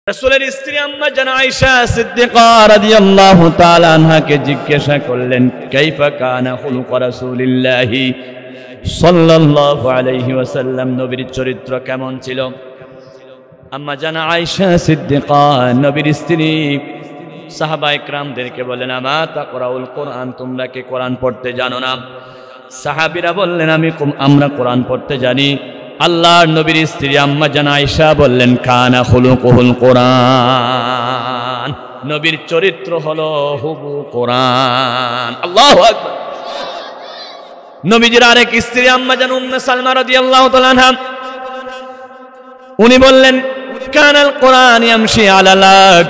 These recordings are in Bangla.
রাসূলের স্ত্রী আম্মা জান আয়েশা সিদ্দিকা রাদিয়াল্লাহু তাআলা আনহাকে জিজ্ঞাসা করলেন, কাইফা কানা খুলুক রাসূলিল্লাহি সাল্লাল্লাহু আলাইহি ওয়াসাল্লাম, নবীর চরিত্র কেমন ছিল? আম্মা জান আয়েশা সিদ্দিকা নবীর স্ত্রী সাহাবায়ে কেরামদেরকে বলেন, আমা তাকরাউল কোরআন, তোমরা কি কোরআন পড়তে জানো না? সাহাবীরা বললেন, আমরা কোরআন পড়তে জানি। আল্লাহর নবীর স্ত্রী আম্মা জান আয়েশা বললেন, কানা খুলুকুল কোরআন, নবীর চরিত্র হলো হুবু কোরআন। আল্লাহু আকবার। নবীজির আরেক স্ত্রী আম্মা জান উম্মে সালমা রাদিয়াল্লাহু তাআলা আনহা, উনি বললেন, কানাল কোরআন ইয়ামশি আলাল আরদ,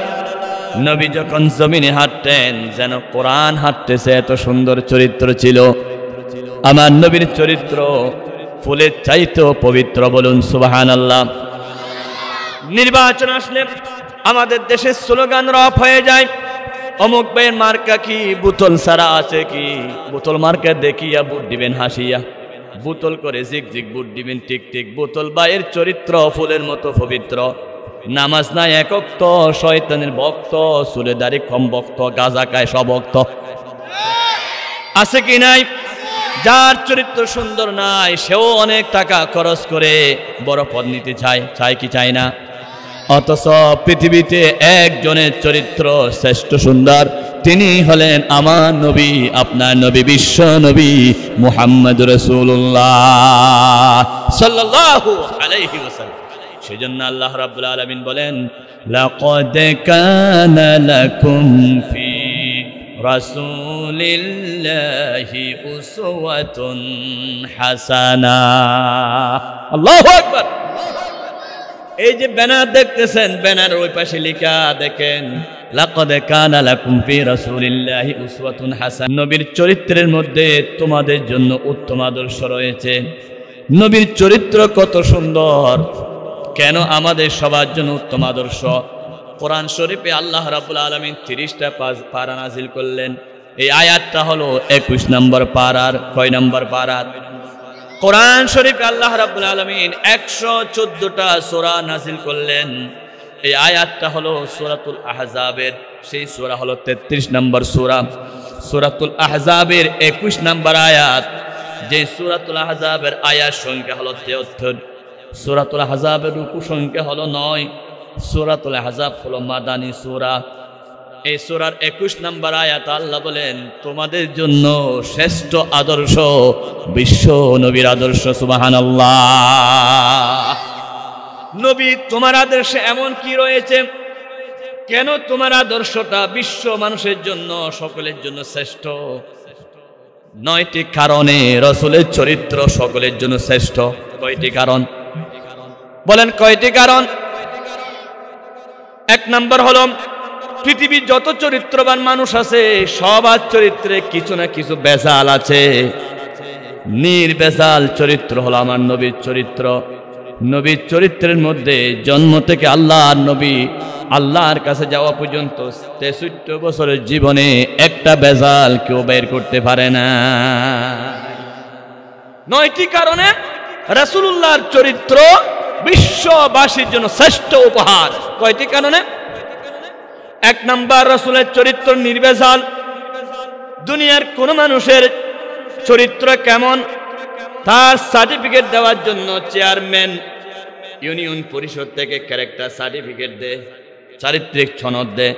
নবী যখন জমিনে হাঁটতেন যেন কোরআন হাঁটতেছে, এত সুন্দর চরিত্র ছিল। আমার নবীর চরিত্র ফুলের চাইতেও পবিত্র, বলুন সুবহানাল্লাহ। নির্বাচন আসলে আমাদের দেশের স্লোগান রফ হয়ে যায়, অমুক ভাইয়ের মার্কা কি, বোতল ছাড়া আছে কি, বোতল মার্কা দেখিয়া ভোট দিবেন হাসিয়া, বোতল করে জিগ জিগ ভোট দিবেন টিক টিক। বোতল ভাইয়ের চরিত্র ফুলের মতো পবিত্র, নামাজ নাই এক ওয়াক্ত, শয়তানের ভক্ত, চুলে দাড়ি কম ভক্ত, গাঁজা খায় সব ভক্ত, আছে কি নাই? যার চরিত্র সুন্দর নাই সেও অনেক টাকা খরচ করে বড় পদ নিতে চায়, চায় কি চায় না? অথচ পৃথিবীতে একজনের চরিত্র শ্রেষ্ঠ সুন্দর, তিনি হলেন আমার নবী, আপনার নবী, বিশ্ব নবী মুহাম্মদ রাসূলুল্লাহ সাল্লাল্লাহু আলাইহি ওয়াসাল্লাম। সেজন্য আল্লাহ রাব্বুল আলামিন বলেন, লাকাদ কানা লাকুম ফি রাসূলিল্লাহি উসওয়াতুন হাসানা। আল্লাহু আকবার। এই যে ব্যানার দেখতেছেন, ব্যানার ওই পাশে লেখা দেখেন, লাকাদ কানা লাকুম ফি রাসূলিল্লাহি উসওয়াতুন হাসানা, নবীর চরিত্রের মধ্যে তোমাদের জন্য উত্তম আদর্শ রয়েছে। নবীর চরিত্র কত সুন্দর, কেন আমাদের সবার জন্য উত্তম আদর্শ? কোরআন শরীফে আল্লাহ রাব্বুল আলামিন 30টা পারা নাজিল করলেন। এই আয়াতটা হলো 21 নম্বর পারার, কয় নম্বর পারার? কোরআন শরীফে আল্লাহ রাব্বুল আলামিন 114টা সূরা নাজিল করলেন। এই আয়াতটা হলো সূরাতুল আহজাবের, সেই সূরা হলো 33 নম্বর সূরা। সূরাতুল আহজাবের 21 নম্বর আয়াত, যে সূরাতুল আহজাবের আয়াত সংখ্যা হলো 73, সূরাতুল আহজাবের রুকু সংখ্যা হলো 9। সূরাতুল আহজাব হলো মাদানী সূরা। এই সূরার 21 নম্বর আয়াত আল্লাহ বলেন, তোমাদের জন্য শ্রেষ্ঠ আদর্শ বিশ্ব নবীর আদর্শ। সুবহানাল্লাহ। নবী তোমার আদর্শে এমন কি রয়েছে, কেন তোমার আদর্শটা বিশ্ব মানুষের জন্য, সকলের জন্য শ্রেষ্ঠ? 9টি কারণে রাসূলের চরিত্র সকলের জন্য শ্রেষ্ঠ। কয়টি কারণ বলেন, কয়টি কারণ? 1 নম্বর হলো, পৃথিবীর যত চরিত্রবান মানুষ আছে সবার চরিত্রে কিছু না কিছু বেজাল আছে। নির্বেজাল চরিত্র হলো আমার নবীর চরিত্র। নবীর চরিত্রের মধ্যে জন্ম থেকে আল্লাহর নবী আল্লাহর কাছে যাওয়া পর্যন্ত 63 বছরের জীবনে একটা বেজাল কেউ বের করতে পারে না। 9টি কারণে রাসূলুল্লাহর চরিত্র বিশ্ববাসীর জন্য শ্রেষ্ঠ উপহার। কয়টি কারণে? 1 নাম্বার, রাসূলের চরিত্র নির্ভেজাল। দুনিয়ার কোন মানুষের চরিত্র কেমন তার সার্টিফিকেট দেওয়ার জন্য চেয়ারম্যান ইউনিয়ন পরিষদ থেকে ক্যারেক্টার সার্টিফিকেট দেয়, চারিত্রিক সনদ দেয়।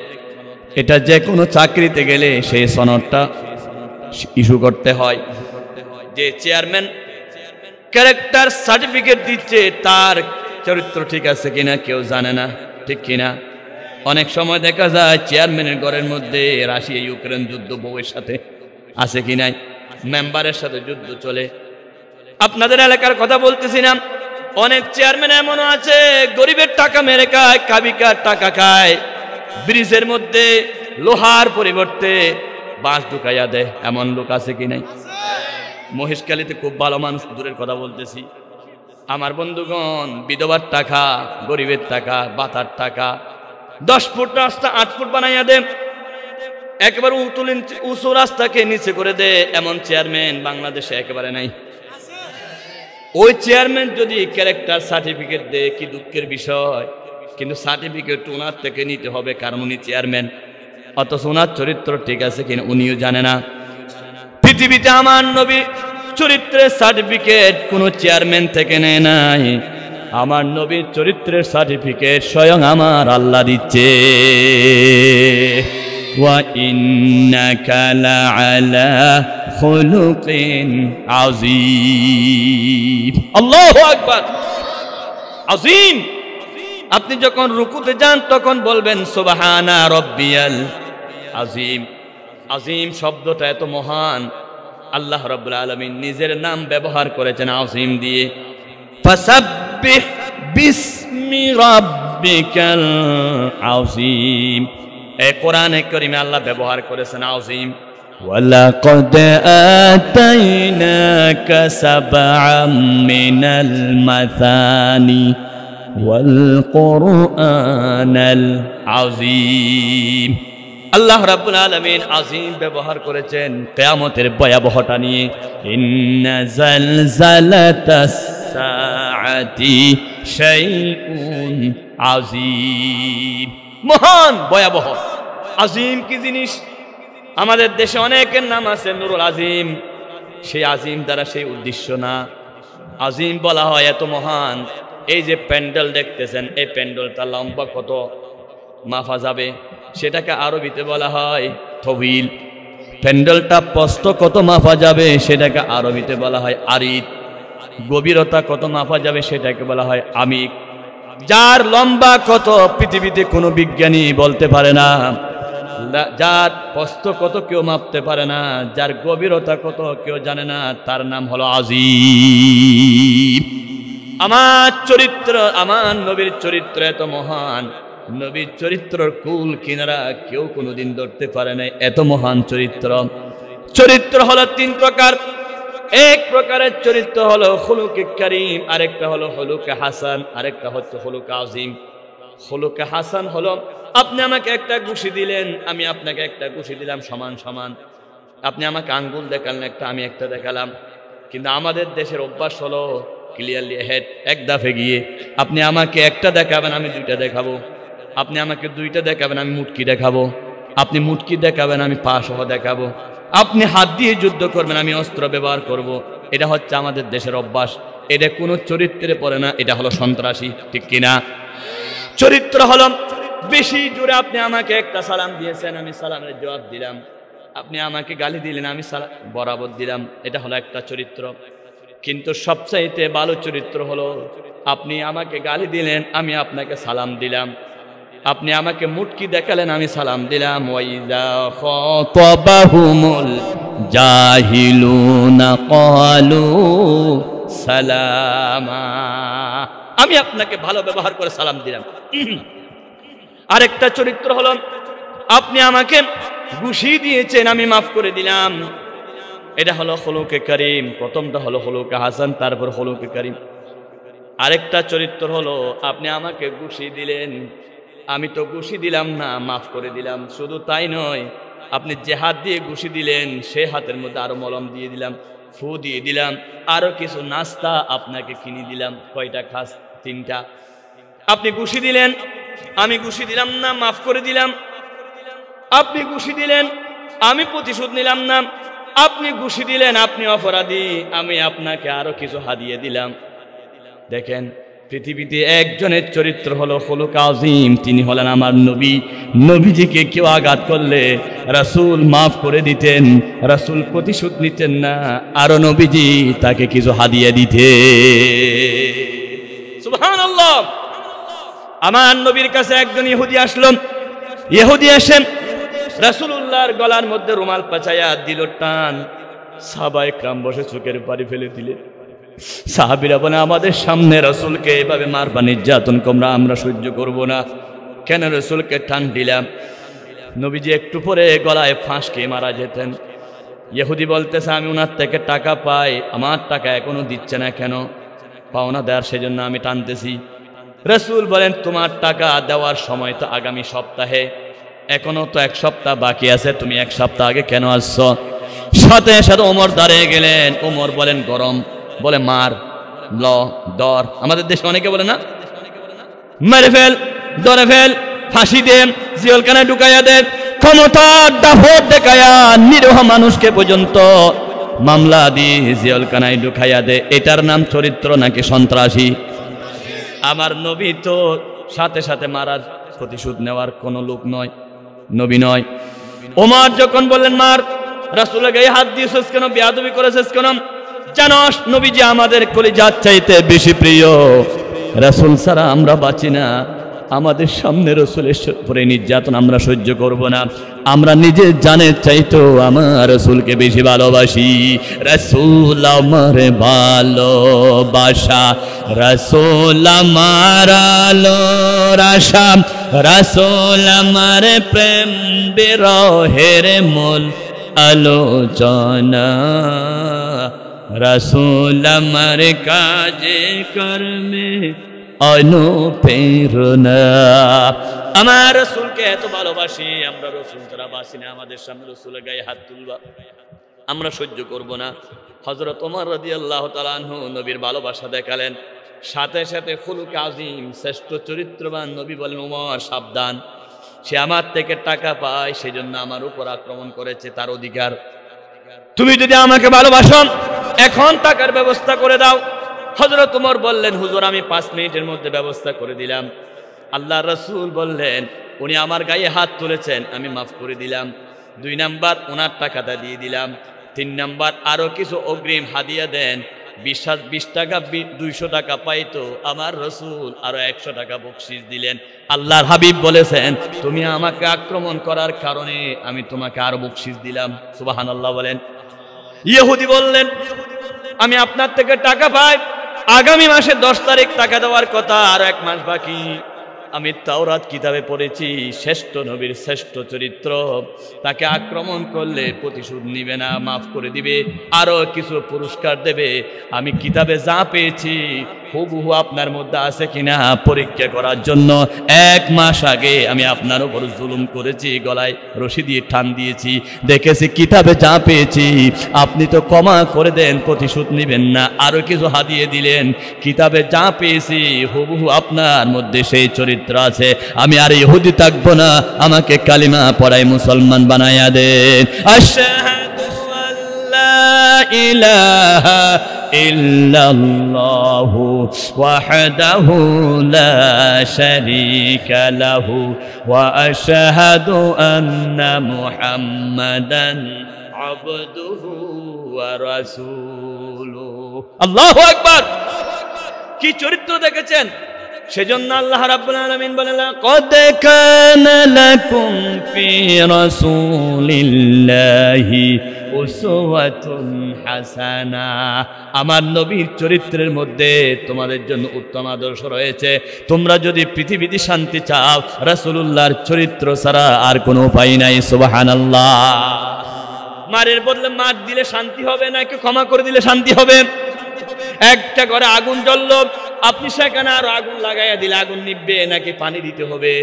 এটা যে কোনো চাকরিতে গেলে সেই সনদটা ইস্যু করতে হয়। যে চেয়ারম্যান ক্যারেক্টার সার্টিফিকেট দিচ্ছে তার চরিত্র ঠিক আছে কিনা কেউ জানে না, ঠিক কিনা? অনেক সময় দেখা যায় চেয়ারম্যানের ঘরের মধ্যে রাশিয়া ইউক্রেন যুদ্ধ বউয়ের সাথে আছে কি নাই, মেম্বারের সাথে যুদ্ধ চলে। আপনাদের এলাকার কথা বলতেছি না, অনেক চেয়ারম্যান এমনও আছে গরিবের টাকা মেরে খায়, কাবিকার টাকা খায়, ব্রিজের মধ্যে লোহার পরিবর্তে বাঁশ ঢুকাইয়া দেয়, এমন লোক আছে কি নাই? মহেশখালীতে খুব ভালো মানুষ, দূরের কথা বলতেছি। আমার বন্ধুগণ, বিধবার টাকা, গরিবের টাকা, বাতার টাকা 10 ফুট রাস্তা 8 ফুট বানাইয়া দে, একেবারে উঁচু রাস্তাকে নিচে করে দে, এমন চেয়ারম্যান বাংলাদেশে একেবারে নাই। ওই চেয়ারম্যান যদি ক্যারেক্টার সার্টিফিকেট দেয়, কি দুঃখের বিষয়। কিন্তু সার্টিফিকেট ওনার থেকে নিতে হবে, কারণ উনি চেয়ারম্যান। অথচ ওনার চরিত্র ঠিক আছে কিনা উনিও জানে না। পৃথিবীতে আমার নবীর চরিত্রের সার্টিফিকেট কোনো চেয়ারম্যান থেকে নেয় নাই, আমার নবীর চরিত্রের সার্টিফিকেট স্বয়ং আমার আল্লাহ দিচ্ছে। ওয়া ইন্নাকা লাআলা খুলুকিন আযীম। আল্লাহু আকবার। আযীম। আপনি যখন রুকুতে যান তখন বলবেন সুবহানা রাব্বিয়াল আযীম। আযীম শব্দটা এত মহান, আল্লাহ রাব্বুল আলামিন নিজের নাম ব্যবহার করেছেন আযীম দিয়ে। ফাসাব্বিহ বিসমি রাব্বিকাল আযীম। এই কোরআনে কারীমে আল্লাহ ব্যবহার করেছেন আযীম। ওয়ালাকাদ আতাইনাকা সাবআম মিনাল মাসানি ওয়াল কুরআনাল আযীম। আল্লাহ রাব্বুল আলামিন আযীম ব্যবহার করেছেন কিয়ামতের ভয়াবহতা নিয়ে। ইন্না জালজালাতাস সাআতি শাইউন আযীম। মহান, ভয়াবহ। আযীম কি জিনিস? আমাদের দেশে অনেকের নাম আছে নুরুল আযীম, সেই আযীম দ্বারা সেই উদ্দেশ্য না। আযীম বলা হয় এত মহান। এই যে প্যান্ডেল দেখতেছেন, এই প্যান্ডেলটা লম্বা কত মাফা যাবে, সেটাকে আরবিতে বলা হয় তবিল। প্যান্ডেলটা প্রস্থ কত মাফা যাবে সেটাকে আরবিতে বলা হয় আরিদ। গভীরতা কত মাফা যাবে সেটাকে বলা হয় আমিক। যার লম্বা কত পৃথিবীতে কোনো বিজ্ঞানী বলতে পারে না, যার প্রস্থ কত কেউ মাপতে পারে না, যার গভীরতা কত কেউ জানে না, তার নাম হলো আযীম। আমার চরিত্র, আমার নবীর চরিত্র এত মহান, নবীর চরিত্রর কুল কিনারা কেউ কোনোদিন ধরতে পারে নাই, এত মহান চরিত্র। চরিত্র হলো তিন প্রকার। এক প্রকারের চরিত্র হলো খুলুকে কারীম, আরেকটা হলো খুলুকে হাসান, আরেকটা হচ্ছে খুলুকে আযীম। খুলুকে হাসান হলো আপনি আমাকে একটা ঘুষি দিলেন, আমি আপনাকে একটা ঘুষি দিলাম, সমান সমান। আপনি আমাকে আঙ্গুল দেখালেন একটা, আমি একটা দেখালাম। কিন্তু আমাদের দেশের অভ্যাস হলো ক্লিয়ারলি হেড, এক দাফে গিয়ে আপনি আমাকে একটা দেখাবেন, আমি দুইটা দেখাবো। আপনি আমাকে দুইটা দেখাবেন, আমি মুটকি দেখাবো। আপনি মুটকি দেখাবেন, আমি পা সহ দেখাবো। আপনি হাত দিয়ে যুদ্ধ করবেন, আমি অস্ত্র ব্যবহার করব। এটা হচ্ছে আমাদের দেশের অভ্যাস। এটা কোনো চরিত্রে পড়ে না, এটা হলো সন্ত্রাসী, ঠিক কিনা? চরিত্র হলো বেশি জোরে আপনি আমাকে একটা সালাম দিয়েছেন, আমি সালামের জবাব দিলাম। আপনি আমাকে গালি দিলেন, আমি সালাম বরাবর দিলাম। এটা হলো একটা চরিত্র। কিন্তু সবচাইতে ভালো চরিত্র হলো আপনি আমাকে গালি দিলেন, আমি আপনাকে সালাম দিলাম। আপনি আমাকে মুটকি দেখালেন, আমি সালাম দিলাম। ওয়াইযা খাতাবাহুমুল জাহিলুনা ক্বালু সালামা। আমি আপনাকে ভালো ব্যবহার করে সালাম দিলাম। আরেকটা চরিত্র হলো আপনি আমাকে ঘুষি দিয়েছেন, আমি মাফ করে দিলাম। এটা হলো খুলুকে কারীম। প্রথমটা হলো খুলুকে হাসান, তারপর খুলুকে কারীম। আরেকটা চরিত্র হলো আপনি আমাকে ঘুষি দিলেন, আমি তো ঘুষি দিলাম না, মাফ করে দিলাম। শুধু তাই নয়, আপনি যে হাত দিয়ে ঘুষি দিলেন সে হাতের মধ্যে আরো মলম দিয়ে দিলাম, ফু দিয়ে দিলাম, আরো কিছু নাস্তা আপনাকে কিনে দিলাম। কয়টা খাস? তিনটা। আপনি ঘুষি দিলেন, আমি ঘুষি দিলাম না, মাফ করে দিলাম। আপনি ঘুষি দিলেন, আমি প্রতিশোধ নিলাম না। আপনি ঘুষি দিলেন, আপনি অপরাধী, আমি আপনাকে আরো কিছু হাদিয়ে দিলাম। দেখেন, পৃথিবীতে একজনের চরিত্র হলো খুলুক আযীম, তিনি হলেন আমার নবী। নবীজিকে কেউ আঘাত করলে রাসূল মাফ করে দিতেন, রাসূল প্রতিশোধ নিতেন না, আরো নবীজি তাকে কিছু হাদিয়া দিতে। সুবহানাল্লাহ। আমার নবীর কাছে একজন ইহুদি আসলো। ইহুদি এসে রাসূলুল্লাহর গলার মধ্যে রুমাল পেঁচাইয়া দিল টান। সাহাবায়ে কেরাম বসে চোখের পানি ফেলে দিলেন। সাহাবীরা বলে, আমাদের সামনে রাসূলকে এভাবে মারবা, নির্যাতন করবা, আমরা সহ্য করব না। কেন রাসূলকে টান দিলাম? নবীজি একটু পরে গলায় ফাঁস খেয়ে মারা যেতেন। ইহুদি বলতেছে, আমি ওনার থেকে টাকা পাই, আমার টাকা এখনো দিচ্ছে না কেন? পাওনা দেওয়ার সেজন্য আমি টানতেছি। রাসূল বলেন, তোমার টাকা দেওয়ার সময় তো আগামী সপ্তাহে, এখনো তো এক সপ্তাহ বাকি আছে, তুমি এক সপ্তাহ আগে কেন আসছো? সাথে সাথে ওমর দাঁড়িয়ে গেলেন। ওমর বলেন, গরম, বলে মার, ল, দর। আমাদের দেশে অনেকে বলে না, মেরে ফেল, ধরে ফেল, ফাঁসি দে, জেলখানায় ঢুকাইয়া দে, ক্ষমতার দাপট দেখায়া নিরীহ মানুষকে পর্যন্ত মামলা দিয়ে জেলখানায় ঢুকাইয়া দে। এটার নাম চরিত্র নাকি সন্ত্রাসী? আমার নবী তো সাথে সাথে মারার প্রতিশোধ নেওয়ার কোন লোক নয়, নবী নয়। ওমর যখন বললেন মার, রাসূলের গায়ে হাত দিয়েছিস কেন, বেয়াদবি করেছিস কেন? জানোস নবীজি আমাদের কলিজার চাইতে বেশি প্রিয়, রাসূল ছাড়া আমরা বাঁচি না, আমাদের সামনে রাসূলের উপরে নির্যাতন আমরা সহ্য করব না, আমরা নিজে জানের চাইতো আমার রাসূলকে বেশি ভালোবাসি। রাসূল আমার ভালোবাসা, রাসূল আমার আলোর আশা, রাসূল আমার প্রেম বিরহের মূল আলোচনা, রাসূল আমার কাজে কর্মে অনুপ্রেরণা। আমার রাসূলকে এত ভালোবাসি, আমরা রাসূল ছাড়া বাসি না, আমাদের সামনে রাসূলের গায়ে হাত তুলবা আমরা সহ্য করব না। হযরত ওমর রাদিয়াল্লাহু তাআলা আনহু নবীর ভালোবাসা দেখালেন, সাথে সাথে খুলুক আযীম শ্রেষ্ঠ চরিত্রবান নবী বলেন, ওমর সাবধান, সে আমার থেকে টাকা পায়, সেজন্য আমার উপর আক্রমণ করেছে, তার অধিকার। তুমি যদি আমাকে ভালোবাসো এখন টাকার ব্যবস্থা করে দাও। হযরত ওমর বললেন, হুজুর আমি 5 মিনিটের মধ্যে ব্যবস্থা করে দিলাম। আল্লাহর রাসূল বললেন, উনি আমার গায়ে হাত তুলেছেন, আমি মাফ করে দিলাম। 2 নাম্বার ওনার টাকাটা দিয়ে দিলাম। 3 নাম্বার আরো কিছু অগ্রিম হাদিয়া দেন। 20 টাকা 200 টাকা পাইতো, আমার রাসূল আরো 100 টাকা বকশিশ দিলেন। আল্লাহর হাবিব বলেছেন, তুমি আমাকে আক্রমণ করার কারণে আমি তোমাকে আরো বকশিশ দিলাম। সুবহানাল্লাহ বলেন। ইহুদি বললেন, আমি আপনার থেকে টাকা পাই, আগামী মাসে 10 তারিখ টাকা দেওয়ার কথা, আর 1 মাস বাকি। আমি তাওরাত কিতাবে পড়েছি, শ্রেষ্ঠ নবীর শ্রেষ্ঠ চরিত্র, তাকে আক্রমণ করলে প্রতিশোধ নিবে না, মাফ করে দিবে, আরো কিছু পুরস্কার দেবে। আমি কিতাবে যা পেয়েছি হুবহু আপনার মধ্যে আছে কিনা পরীক্ষা করার জন্য 1 মাস আগে আমি আপনার উপর জুলুম করেছি, গলায় রশি দিয়ে টান দিয়েছি, দেখেছি কিতাবে যা পেয়েছি, আপনি তো ক্ষমা করে দেন, প্রতিশোধ নিবেন না, আরো কিছু হাদিয়ে দিলেন। কিতাবে যা পেয়েছি হুবহু আপনার মধ্যে সেই চরিত্র আছে। আমি আর ইহুদি থাকবো না, আমাকে কালিমা পড়াই মুসলমান বানায়া দেন। আশহাদু আল্লা ইলাহা ইল্লাল্লাহু ওয়াহদাহু লা শারীকা লাহু ওয়া আশহাদু আন্না মুহাম্মাদান আবদুহু ওয়া রাসূলুহু। আল্লাহু আকবার! কি চরিত্র দেখেছেন! সেজন্য আল্লাহ রাব্বুল আলামিন বলেন, লাকাদ কানা লাকুম ফি রাসূলিল্লাহি উসওয়াতুন হাসানা। আমার নবীর চরিত্রের মধ্যে তোমাদের জন্য উত্তম আদর্শ রয়েছে। তোমরা যদি পৃথিবীতে শান্তি চাও, রাসূলুল্লাহর চরিত্র ছাড়া আর কোনো উপায় নাই। সুবহানাল্লাহ। মারের বদলে মার দিলে শান্তি হবে নাকি ক্ষমা করে দিলে শান্তি হবে? একটা ঘরে আগুন জ্বললো, আপনি সেখানে আরো আগুন লাগাইয়া দিলে আগুন নিভবে নাকি পানি দিতে হবে?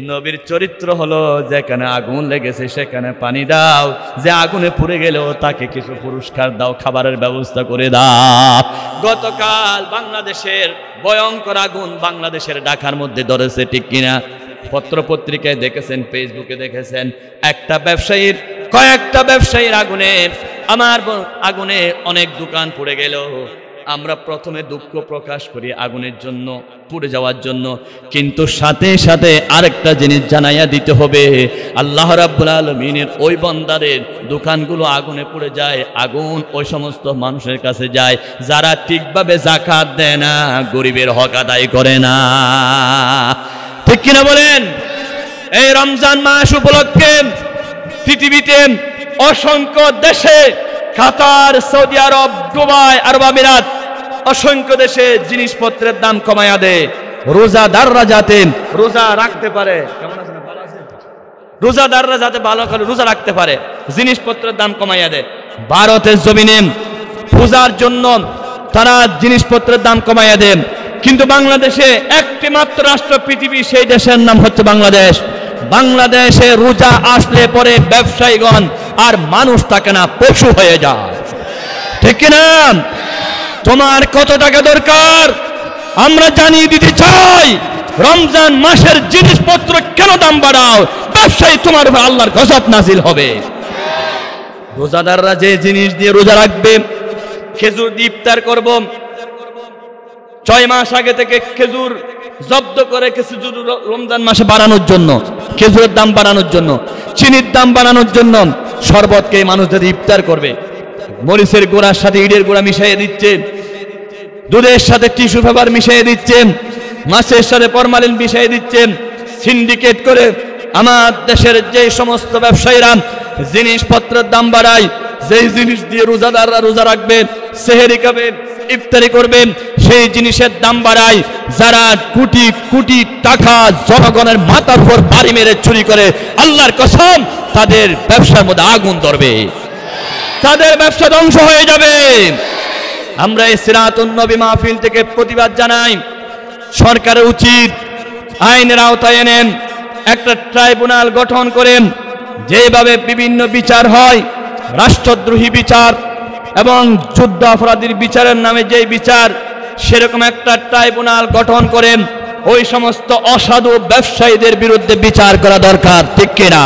নবীর চরিত্র হলো, যেখানে আগুন লেগেছে সেখানে পানি দাও, যে আগুনে পুড়ে গেলেও তাকে কিছু পুরস্কার দাও, খাবারের ব্যবস্থা করে দাও। গতকাল বাংলাদেশের ভয়ঙ্কর আগুন বাংলাদেশের ঢাকার মধ্যে ধরেছে, ঠিক কিনা? পত্র পত্রিকায় দেখেছেন, ফেসবুকে দেখেছেন, কয়েকটা ব্যবসায়ীর আগুনে অনেক দোকান পুড়ে গেল। আমরা প্রথমে দুঃখ প্রকাশ করি আগুনের জন্য, পুড়ে যাওয়ার জন্য, কিন্তু সাথে সাথে আরেকটা জিনিস জানাইয়া দিতে হবে, আল্লাহ রাব্বুল আলামিনের ওই বান্দাদের দোকানগুলো আগুনে পুড়ে যায়, আগুন ওই সমস্ত মানুষের কাছে যায় যারা ঠিকভাবে যাকাত দেয় না, গরিবের হক আদায় করে না। ঠিক কিনা বলেন? এই রমজান মাস উপলক্ষে পৃথিবীতে অসংখ্য দেশে, কাতার, সৌদি আরব, দুবাই, আরব আমিরাত, অসংখ্য দেশে জিনিসপত্রের দাম কমায়া দেয়, রোজাদাররা যাতে রোজা রাখতে পারে। কেমন আছেন? ভালো আছেন? রোজাদাররা যাতে ভালো করে রোজা রাখতে পারে, জিনিসপত্রের দাম কমাইয়া দেয়। ভারতের জমিনে পূজার জন্য তারা জিনিসপত্রের দাম কমাইয়া দেয়, কিন্তু বাংলাদেশে একটি মাত্র রাষ্ট্র পৃথিবী, সেই দেশের নাম হচ্ছে বাংলাদেশ। বাংলাদেশে রোজা আসলে পরে ব্যবসায়ীগণ আর মানুষ থাকে না, পশু হয়ে যায়। ঠিক কিনা? তোমার কত টাকা দরকার আমরা জানিয়ে দিতে চাই। রমজান মাসের জিনিসপত্র কেন দাম বাড়াও? ব্যবসায়ী তোমার উপর আল্লাহর গজব নাজিল হবে। রোজাদাররা যে জিনিস দিয়ে রোজা রাখবে, খেজুর দিয়ে ইফতার করব, 6 মাস আগে থেকে খেজুর জব্দ করে খেজুর রমজান মাসে বাড়ানোর জন্য, খেজুরের দাম বাড়ানোর জন্য, চিনির দাম বাড়ানোর জন্য শরবতকে মানুষ যদি ইফতার করবে, মরিচের গুঁড়ার সাথে ইটের গুঁড়া মিশিয়ে দিচ্ছে, দুধের সাথে টিস্যু পেপার মিশিয়ে দিচ্ছে, মাছের সাথে ফরমালিন মিশিয়ে দিচ্ছে, সিন্ডিকেট করে আমার দেশের যে সমস্ত ব্যবসায়ীরা জিনিসপত্রের দাম বাড়ায়, যেই জিনিস দিয়ে রোজাদাররা রোজা রাখবে, সেহরি খাবে, ইফতারি করবে, সেই জিনিসের দাম বাড়ায়। যারা কোটি কোটি টাকা জনগণের মাথার উপর বাড়ি মেরে চুরি করে, আল্লাহর কসম তাদের ব্যবসার মধ্যে আগুন ধরবে, তাদের ব্যবসা ধ্বংস হয়ে যাবে। আমরা এই সিরাতুন নবী মাহফিল থেকে প্রতিবাদ জানাই। সরকারের উচিত আইনের আওতায় এনে একটা ট্রাইব্যুনাল গঠন করেন, যেভাবে বিভিন্ন বিচার হয়, রাষ্ট্রদ্রোহী বিচার এবং যুদ্ধ অপরাধীর বিচারের নামে যেই বিচার, সেরকম একটা ট্রাইব্যুনাল গঠন করেন। ওই সমস্ত অসাধু ব্যবসায়ীদের বিরুদ্ধে বিচার করা দরকার, ঠিক কিনা?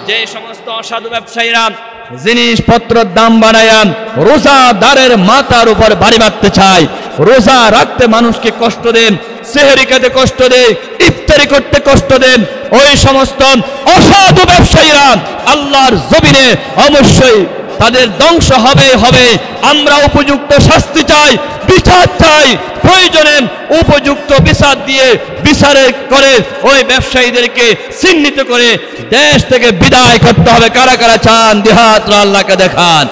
যে সমস্ত অসাধু ব্যবসায়ীরা জিনিসপত্রের দাম বাড়ায় রোজাদারের মাথার উপর বাড়ি মারতে চায়, রোজা রাখতে মানুষকে কষ্ট দেন, সেহরি খেতে কষ্ট দেন, ইফতারি করতে কষ্ট দেন, ওই সমস্ত অসাধু ব্যবসায়ীরা আল্লাহর জমিনে অবশ্যই তাদের ধ্বংস হবে হবে। আমরা উপযুক্ত শাস্তি চাই, বিচার চাই, প্রয়োজনে উপযুক্ত বিচার দিয়ে বিচারে করে ওই ব্যবসায়ীদেরকে চিহ্নিত করে দেশ থেকে বিদায় করতে হবে। কারা কারা চান দিহাত আল্লাহকে দেখান।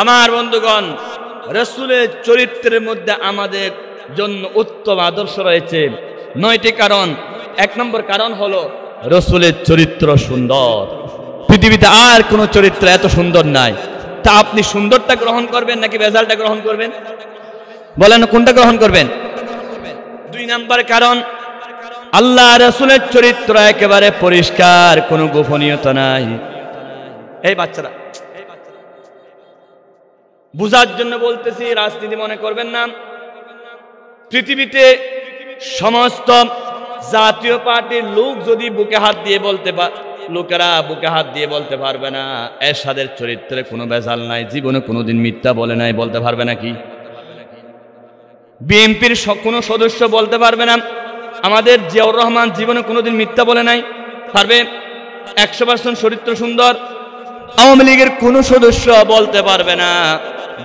আমার বন্ধুগণ, রাসূলের চরিত্রের মধ্যে আমাদের জন্য উত্তম আদর্শ রয়েছে 9টি কারণ। 1 নম্বর কারণ হলো রাসূলের চরিত্র সুন্দর। পৃথিবীতে আর কোনো চরিত্র এত সুন্দর নাই। তা আপনি সুন্দরটা গ্রহণ করবেন নাকি বেজালটা গ্রহণ করবেন? বলেন কোনটা গ্রহণ করবেন? 2 নম্বর কারণ, আল্লাহ রাসূলের চরিত্র একেবারে পরিষ্কার, কোনো গোপনীয়তা নাই। এই বাচ্চারা বুঝার জন্য বলতেছি, রাজনীতি মনে করবেন না। পৃথিবীতে সমস্ত জাতীয় পার্টির লোক যদি বুকে হাত দিয়ে লোকেরা বুকে হাত দিয়ে বলতে পারবে না এরশাদের চরিত্রে কোনো বেজাল নাই, জীবনে কোনোদিন মিথ্যা বলে নাই, বলতে পারবে নাকি? বিএনপির কোনো সদস্য বলতে পারবে না আমাদের জিয়াউর রহমান জীবনে কোনোদিন মিথ্যা বলে নাই? পারবে? 100% চরিত্র সুন্দর। আওয়ামী লীগের কোনো সদস্য বলতে পারবে না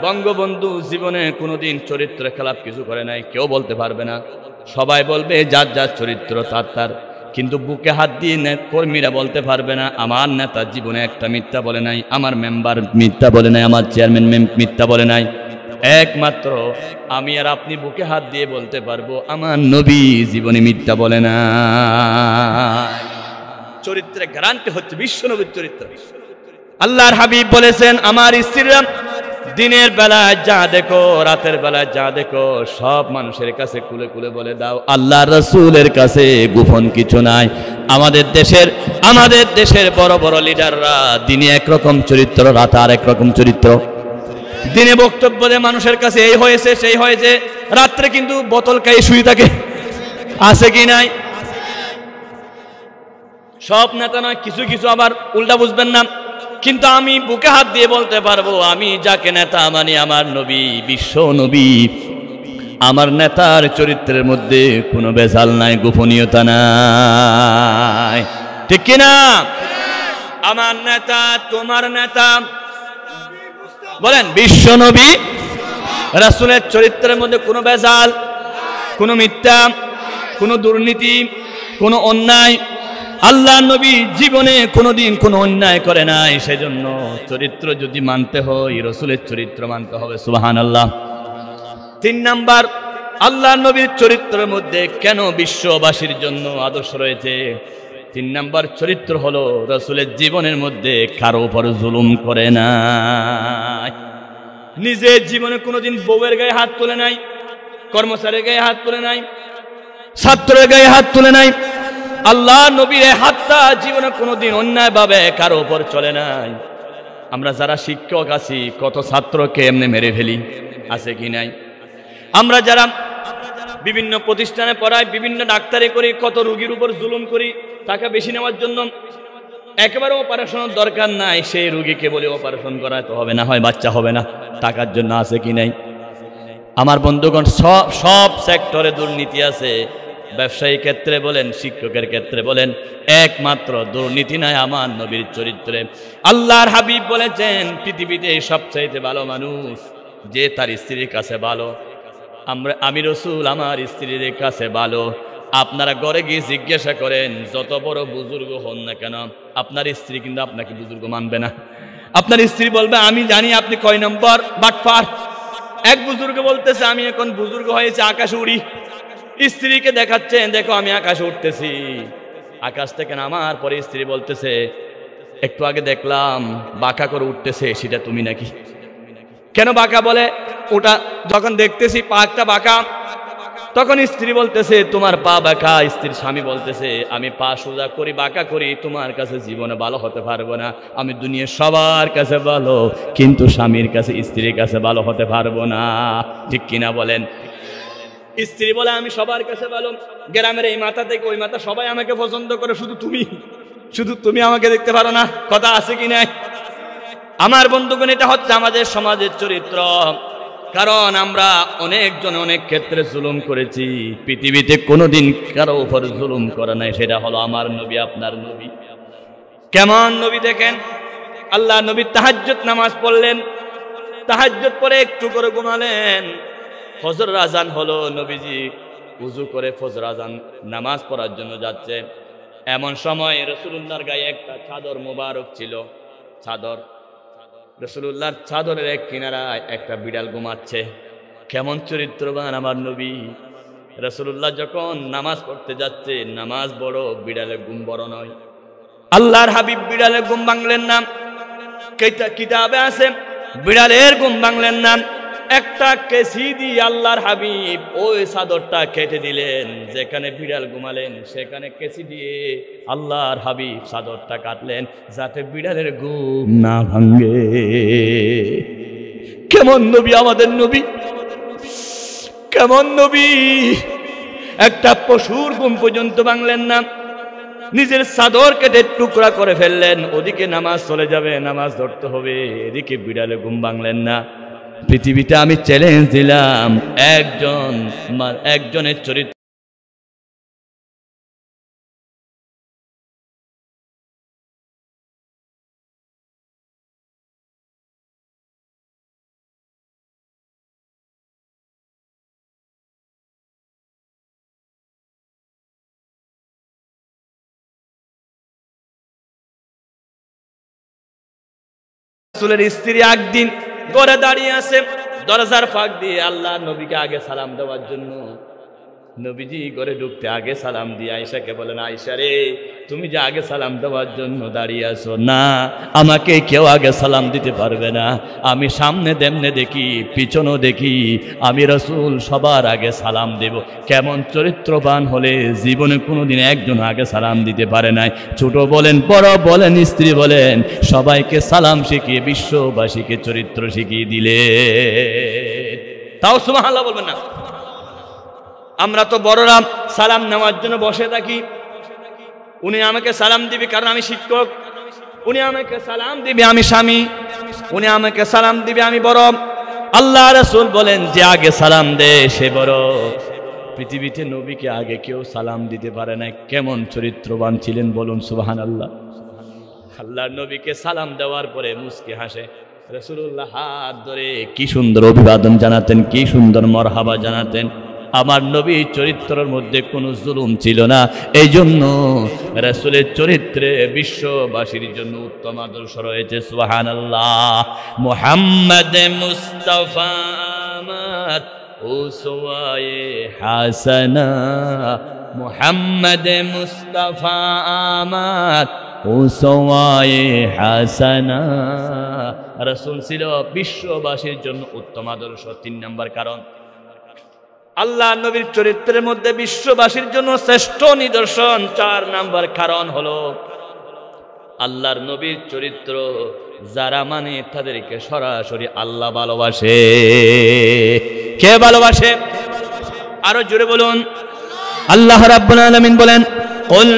বঙ্গবন্ধু জীবনে কোনোদিন চরিত্র খেলাপ কিছু করে নাই, কেউ বলতে পারবে না। সবাই বলবে যার যার চরিত্র তার তার, কিন্তু বুকে হাত দিয়ে কর্মীরা বলতে পারবে না আমার নেতা জীবনে একটা মিথ্যা বলে নাই, আমার মেম্বার মিথ্যা বলে নাই, আমার চেয়ারম্যান মিথ্যা বলে নাই। একমাত্র আমি আর আপনি বুকে হাত দিয়ে বলতে পারবো আমার নবী জীবনে মিথ্যা বলে না। চরিত্রের গ্যারান্টি হচ্ছে বিশ্ব নবীর চরিত্র। আল্লাহর হাবিব বলেছেন, আমার স্ত্রীরা দিনের বেলায় যা দেখো, রাতের বেলায় যা দেখো, সব মানুষের কাছে খুলে খুলে বলে দাও, আল্লাহর রাসূলের কাছে গোপন কিছু নাই। আমাদের দেশের বড় বড় লিডাররা দিনে একরকম চরিত্র, রাতে আরেক রকম চরিত্র। দিনে বক্তব্য দেয় মানুষের কাছে এই হয়েছে সেই হয়েছে, রাত্রে কিন্তু বোতল খাইয়ে শুয়ে থাকে। আছে কি নাই? সব নেতা নয়, কিছু কিছু আবার উল্টা বুঝবেন না। কিন্তু আমি বুকে হাত দিয়ে বলতে পারবো, আমি যাকে নেতা মানি আমার নবী, বিশ্ব নবী, আমার নেতার চরিত্রের মধ্যে কোনো বেজাল নাই, গোপনীয়তা নাই, ঠিক কিনা? আমার নেতা, তোমার নেতা, বলেন বিশ্ব নবী রাসূলের চরিত্রের মধ্যে কোনো বেজাল, কোনো মিথ্যা, কোনো দুর্নীতি, কোনো অন্যায়। আল্লাহ নবী জীবনে কোনোদিন কোনো অন্যায় করে নাই। সেজন্য চরিত্র যদি মানতে হয় রাসূলের চরিত্র মানতে হবে। সুবহানাল্লাহ। 3 নাম্বার, আল্লাহ নবীর চরিত্রের মধ্যে কেন বিশ্ববাসীর জন্য আদর্শ রয়েছে? 3 নাম্বার চরিত্র হলো রাসূলের জীবনের মধ্যে কারো উপর জুলুম করে নাই, নিজের জীবনে কোনোদিন বউয়ের গায়ে হাত তোলে নাই, কর্মচারীর গায়ে হাত তুলে নাই, ছাত্রের গায়ে হাত তুলে নাই। আল্লাহ নবীর হাতটা জীবনে কোনোদিন অন্যায়ভাবে কারো উপর চলে নাই। আমরা যারা শিক্ষক আছি কত ছাত্রকে এমনি মেরে ফেলি, আছে কি নাই? আমরা যারা বিভিন্ন প্রতিষ্ঠানে পড়াই, বিভিন্ন ডাক্তারি করি, কত রোগীর উপর জুলুম করি টাকা বেশি নেওয়ার জন্য। একেবারে অপারেশনের দরকার নাই, সেই রোগীকে বলে অপারেশন করায় তো হবে না, হয় বাচ্চা হবে না, টাকার জন্য, আছে কি নাই? আমার বন্ধুগণ, সব সেক্টরে দুর্নীতি আছে। ব্যবসায়ী ক্ষেত্রে বলেন, শিক্ষকের ক্ষেত্রে বলেন, একমাত্র দুর্নীতি নাই আমার নবীর চরিত্রে। আল্লাহর হাবিব বলেছেন পৃথিবীতে সবচাইতে ভালো মানুষ যে তার স্ত্রীর কাছে ভালো। আমি রসুল আমার স্ত্রীর কাছে ভালো। আপনারা ঘরে গিয়ে জিজ্ঞাসা করেন, যত বড় বুজুর্গ হন না কেন আপনার স্ত্রী কিন্তু আপনাকে বুজুর্গ মানবে না। আপনার স্ত্রী বলবে আমি জানি আপনি কয় নম্বর বাটপার। এক বুজুর্গ বলতেছে আমি এখন বুজুর্গ হয়েছে, আকাশে উড়ি। স্ত্রীকে দেখাচ্ছেন, দেখো আমি আকাশে উঠতেছি। আকাশ থেকে নামার পরে স্ত্রী বলতেছে একটু আগে দেখলাম বাঁকা করে উঠতেছে, সেটা তুমি নাকি? কেন বাঁকা বলে? ওটা যখন দেখতেছি পাকটা বাঁকা, তখন স্ত্রী বলতেছে তোমার পা বাঁকা। স্ত্রীর স্বামী বলতেছে আমি পা সোজা করি বাঁকা করি, তোমার কাছে জীবনে ভালো হতে পারবো না। আমি দুনিয়ার সবার কাছে ভালো, কিন্তু স্বামীর কাছে স্ত্রীর কাছে ভালো হতে পারবো না। ঠিক কিনা বলেন? স্ত্রী বলে আমি সবার কাছে ভালো, গ্রামের এই মাথা থেকে ওই মাথা সবাই আমাকে পছন্দ করে, শুধু তুমি আমাকে দেখতে পারো না। কথা আছে কি নাই? আমার বন্ধুগণ, এটা হচ্ছে আমাদের সমাজের চরিত্র। কারণ আমরা অনেকজন অনেক ক্ষেত্রে জুলুম করেছি, পৃথিবীতে কোনোদিন কারো উপর জুলুম করে নাই। সেটা হলো আমার নবী, আপনার নবী। কেমন নবী দেখেন, আল্লাহ নবী তাহাজ্জুদ নামাজ পড়লেন, তাহাজ্জুদ পরে একটু করে ঘুমালেন। ফজর আজান হলো, নবীজি উযু করে ফজর আজান নামাজ পড়ার জন্য যাচ্ছে। এমন সময় রাসূলুল্লাহর গায়ে একটা চাদর মোবারক ছিল, চাদর। রাসূলুল্লাহর চাদরের এক কিনারায় একটা বিড়াল ঘুমাচ্ছে। কেমন চরিত্রবান আমার নবী! রাসূলুল্লাহ যখন নামাজ পড়তে যাচ্ছে, নামাজ বড়, বিড়ালের ঘুম বড় নয়। আল্লাহর হাবিব বিড়ালের ঘুম ভাঙলেন না। কিতাবে আছে বিড়ালের ঘুম ভাঙলেন না। একটা কেসি দিয়ে আল্লাহর হাবিব ওই চাদরটা কেটে দিলেন। যেখানে বিড়াল ঘুমালেন সেখানে কেসি দিয়ে আল্লাহর হাবিব চাদরটা কাটলেন, যাতে বিড়ালের ঘুম না ভাঙে। কেমন নবী আমাদের নবী! কেমন নবী! একটা পশুর ঘুম পর্যন্ত ভাঙলেন না, নিজের চাদর কেটে টুকরা করে ফেললেন। ওদিকে নামাজ চলে যাবে, নামাজ ধরতে হবে, এদিকে বিড়ালে ঘুম ভাঙলেন না। পৃথিবীতে আমি চ্যালেঞ্জ দিলাম, একজনের চরিত্র রাসূলের স্ত্রী একদিন ঘরে দাঁড়িয়ে আছে, দরজার ফাঁক দিয়ে আল্লাহ নবীকে আগে সালাম দেওয়ার জন্য। নবীজি ঘরে ঢুকতে আগে সালাম দিয়ে আয়েশাকে বলেন, আয়েশা রে, তুমি যে আগে সালাম দেওয়ার জন্য দাঁড়িয়ে আছো, না আমাকে কেউ আগে সালাম দিতে পারবে না। আমি সামনে দেমনে দেখি, পিছনও দেখি, আমি রাসূল সবার আগে সালাম দেব। কেমন চরিত্রবান হলে জীবনে কোনোদিন একজন আগে সালাম দিতে পারে নাই। ছোট বলেন, বড় বলেন, স্ত্রী বলেন, সবাইকে সালাম শিখিয়ে বিশ্ববাসীকে চরিত্র শিখিয়ে দিলে। তাও সুবহানাল্লাহ বলবেন না? আমরা তো বড়রা সালাম নেওয়ার জন্য বসে থাকি। উনি আমাকে সালাম দিবে কারণ আমি শিক্ষক, উনি আমাকে সালাম দিবে আমি স্বামী, উনি আমাকে সালাম দিবে আমি বড়। আল্লাহ রাসূল বলেন যে আগে সালাম দে সে বড়। পৃথিবীতে নবীকে আগে কেউ সালাম দিতে পারে না। কেমন চরিত্রবান ছিলেন বলুন সুবহানাল্লাহ। আল্লাহর নবীকে সালাম দেওয়ার পরে মুস্কি হাসে। রাসূলুল্লাহ হাত ধরে কি সুন্দর অভিবাদন জানাতেন, কি সুন্দর মারহাবা জানাতেন। আমার নবী চরিত্রের মধ্যে কোনো জুলুম ছিল না। এই জন্য রাসূলের চরিত্রে বিশ্ববাসীর জন্য উত্তম আদর্শ রয়েছে। সুবহানাল্লাহ। মুহাম্মদ মুস্তাফা আমার উসওয়ায়ে হাসানা, মুহাম্মদ মুস্তাফা আমার উসওয়ায়ে হাসানা। রাসূল ছিল বিশ্ববাসীর জন্য উত্তম আদর্শ। 3 নম্বর কারণ, আল্লাহ নবীর চরিত্রের মধ্যে বিশ্ববাসীর জন্য শ্রেষ্ঠ নিদর্শন 4 নাম্বার কারণ হলো আল্লাহর নবীর চরিত্র যারা মানে তাদেরকে সরাসরি আল্লাহ ভালোবাসে। কে ভালোবাসে? আরো জোরে বলুন। আল্লাহ রাব্বুল আলামিন বলেন, কুল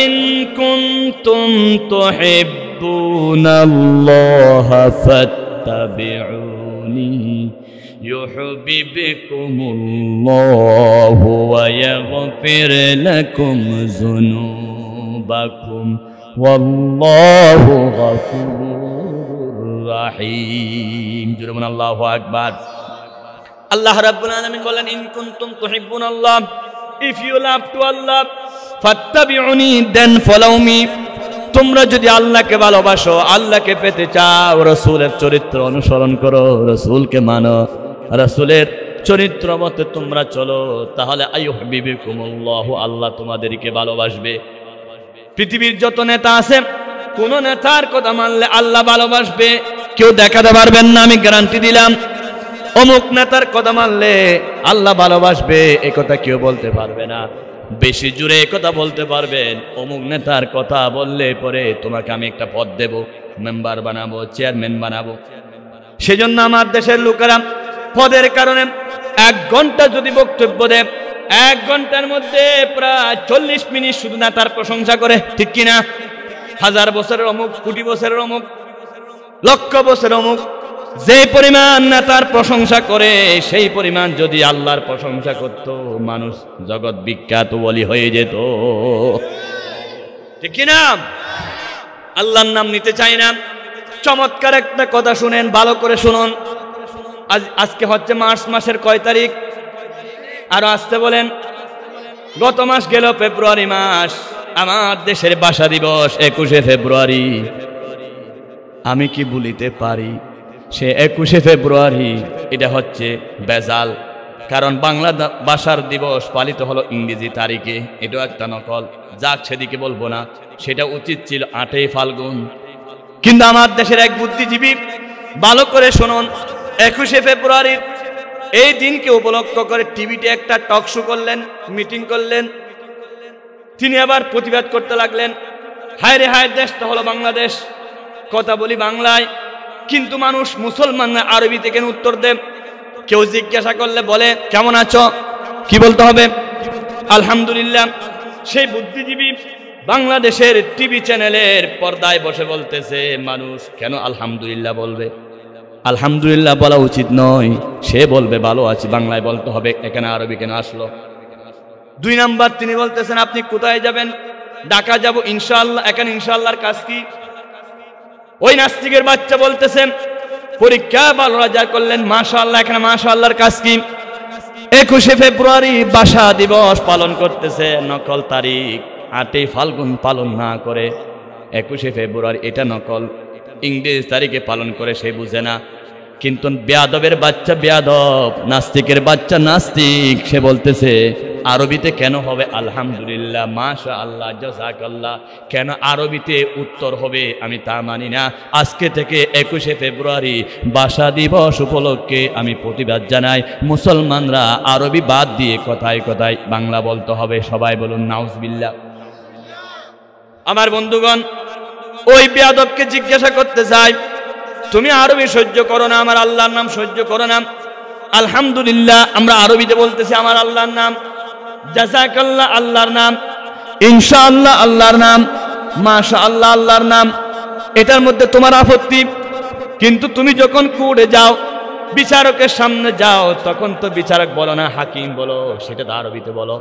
ইন কুনতুম তুহিব্বুনাল্লাহা ফাত্তাবিউনি ইউহিব্বুকুমুল্লাহু ওয়া ইয়াগফির লাকুম যুনুবাকুম ওয়াল্লাহু গফুরুর রাহিম। জোরে বলুন আল্লাহু আকবার। আল্লাহ রাব্বুল আলামিন বলেন, ইন কুনতুম তুহিব্বুনাল্লাহ, if you love to Allah fattabi'uni then follow me। তোমরা যদি আল্লাহকে ভালোবাসো, আল্লাহকে পেতে চাও, রাসূলের চরিত্র অনুসরণ করো, রাসূলকে মানো, রাসূলের চরিত্র মতে তোমরা চলো, তাহলে আইয়ুহিব্বুকুমুল্লাহু, আল্লাহ তোমাদেরকে ভালোবাসবে। পৃথিবীর যত নেতা আছে, কোন নেতার কথা মানলে আল্লাহ ভালোবাসবে কেউ দেখাতে পারবেন না, আমি গ্যারান্টি দিলাম। অমুক নেতার কথা মানলে আল্লাহ ভালোবাসবে এ কথা কেউ বলতে পারবে না। বেশি জুড়ে এ কথা বলতে পারবেন, অমুক নেতার কথা বললে পরে তোমাকে আমি একটা পদ দেব, মেম্বার বানাবো, চেয়ারম্যান বানাবো। সেজন্য আমার দেশের লোকেরা পদের কারণে 1 ঘন্টা যদি বক্তব্য দেয়, 1 ঘন্টার মধ্যে প্রায় 40 মিনিট শুধু নেতার প্রশংসা করে, ঠিক কিনা? 1000 বছরের অমুক, কোটি বছরের অমুক, লক্ষ বছরের অমুক, যে পরিমাণ নেতার প্রশংসা করে সেই পরিমাণ যদি আল্লাহর প্রশংসা করত, মানুষ জগৎ বিখ্যাত ওলি হয়ে যেত, ঠিক কিনা? আল্লাহর নাম নিতে চাই না। চমৎকার একটা কথা শুনেন, ভালো করে শুনুন। আজকে হচ্ছে মার্চ মাসের কয় তারিখ? আরো আসতে বলেন। গত মাস গেল ফেব্রুয়ারি মাস, আমার দেশের ভাষা দিবস 21শে ফেব্রুয়ারি। আমি কি ভুলিতে পারি সে 21শে ফেব্রুয়ারি? এটা হচ্ছে বেজাল, কারণ বাংলা ভাষার দিবস পালিত হলো ইংরেজি তারিখে, এটাও একটা নকল। যাক, সেদিকে বলবো না, সেটা উচিত ছিল 8ই ফাল্গুন। কিন্তু আমার দেশের এক বুদ্ধিজীবী, ভালো করে শুনুন, 21শে ফেব্রুয়ারি এই দিনকে উপলক্ষ করে টিভিতে একটা টক শো করলেন, মিটিং করলেন। তিনি আবার প্রতিবাদ করতে লাগলেন, হায় রে হায়, দেশটা হলো বাংলাদেশ, কথা বলি বাংলায়, কিন্তু মানুষ মুসলমানরা আরবিতে কেন উত্তর দেন? কেউ জিজ্ঞাসা করলে বলে কেমন আছো, কি বলতে হবে? আলহামদুলিল্লাহ। সেই বুদ্ধিজীবী বাংলাদেশের টিভি চ্যানেলের পর্দায় বসে বলতেছে, মানুষ কেন আলহামদুলিল্লাহ বলবে? আলহামদুলিল্লাহ বলা উচিত নয়, সে বলবে ভালো আছি, বাংলায় বলতে হবে, এখানে আরবি কেন আসলো? 2 নাম্বার, তিনি বলতেছেন আপনি কোথায় যাবেন? ঢাকা যাব ইনশাআল্লাহ। এখানে ইনশাআল্লাহর কাজ কি? ওই নাস্তিকের বাচ্চা বলতেছেন পরীক্ষা ভালো রেজাল্ট করলেন, মাশাআল্লাহ, এখানে মাশাআল্লাহর কাজ কি? 21শে ফেব্রুয়ারি ভাষা দিবস পালন করতেছে, নকল তারিখ, 8ই ফাল্গুন পালন না করে 21শে ফেব্রুয়ারি, এটা নকল, ইংরেজি তারিখে পালন করে, সে বুঝে না। কিন্তু বেয়াদবের বাচ্চা বেয়াদব, নাস্তিকের বাচ্চা নাস্তিক, সে বলতেছে আরবিতে কেন হবে আলহামদুলিল্লাহ, মাশাআল্লাহ, জাযাকাল্লাহ, কেন আরবিতে উত্তর হবে? আমি তা মানি না। আজকে থেকে 21শে ফেব্রুয়ারি ভাষা দিবস উপলক্ষে আমি প্রতিবাদ জানাই, মুসলমানরা আরবি বাদ দিয়ে কথায় কথায় বাংলা বলতে হবে। সবাই বলুন নাউজুবিল্লাহ। আমার বন্ধুগণ, ওই বেয়াদবকে জিজ্ঞাসা করতে চাই, তুমি আরবি সহ্য করো না, আমার আল্লাহর নাম সহ্য করো না? আলহামদুলিল্লাহ আমরা আরবিতে বলতেছি আমার আল্লাহর নাম, জাযাকাল্লাহ আল্লাহর নাম, ইনশাআল্লাহ আল্লাহর নাম, মাশাআল্লাহ আল্লাহর নাম, এটার মধ্যে তোমার আপত্তি। কিন্তু তুমি যখন কোর্টে যাও, বিচারকের সামনে যাও, তখন তো বিচারক বলো না, হাকিম বলো, সেটা তো আরবিতে বলো।